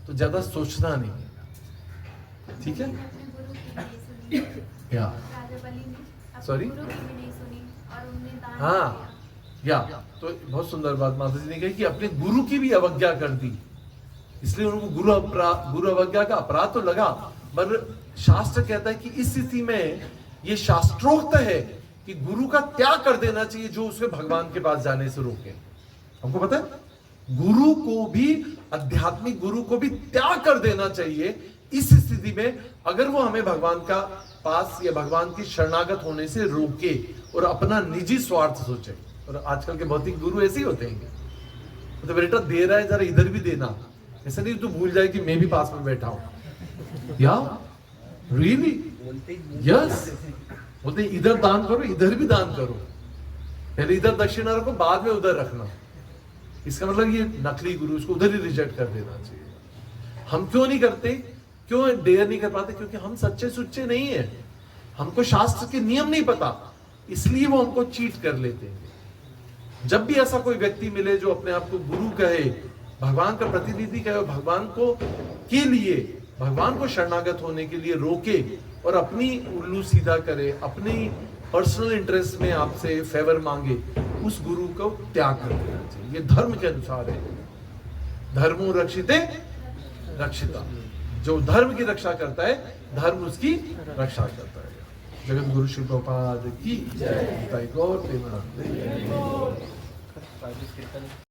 तो ज्यादा सोचना नहीं है। ठीक है? अपने गुरु की नहीं सुनी, या राजा बलि ने अपने Sorry? गुरु की भी नहीं सुनी और उन्हें दान हाँ, या तो बहुत सुंदर बात माता जी ने कही कि अपने गुरु की भी अवज्ञा कर दी, इसलिए उनको गुरु अवज्ञा का अपराध तो लगा, पर शास्त्र कहता है कि इस स्थिति में ये शास्त्रोक्त है कि गुरु का त्याग कर देना चाहिए जो उसे भगवान के पास जाने से रोके। हमको पता है, गुरु को भी, आध्यात्मिक गुरु को भी त्याग कर देना चाहिए इस स्थिति में, अगर वो हमें भगवान का पास या भगवान की शरणागत होने से रोके और अपना निजी स्वार्थ सोचे। और आजकल के भौतिक गुरु ऐसे ही होते हैं, तो बेटा दे रहा है जरा इधर भी देना, ऐसा नहीं तू भूल जाए कि मैं भी पास में बैठा हूं। या रियली यस, बोलते इधर दान करो, इधर भी दान करो, पहले इधर दक्षिणा रखो, बाद में उधर रखना। इसका मतलब ये नकली गुरु, इसको उधर ही रिजेक्ट कर देना चाहिए। हम क्यों नहीं करते, क्यों डेयर नहीं कर पाते? क्योंकि हम सच्चे सुच्चे नहीं है, हमको शास्त्र के नियम नहीं पता, इसलिए वो हमको चीट कर लेते हैं। जब भी ऐसा कोई व्यक्ति मिले जो अपने आप को गुरु कहे, भगवान का प्रतिनिधि कहे, भगवान को के लिए, भगवान को शरणागत होने के लिए रोके और अपनी उल्लू सीधा करे, अपनी पर्सनल इंटरेस्ट में आपसे फेवर मांगे, उस गुरु को त्याग कर देना चाहिए। ये धर्म के अनुसार है। धर्मो रक्षिते रक्षिता, जो धर्म की रक्षा करता है, धर्म उसकी रक्षा करता है। जगत गुरु श्री प्रभुपाद की जय। गौर प्रेमानंद।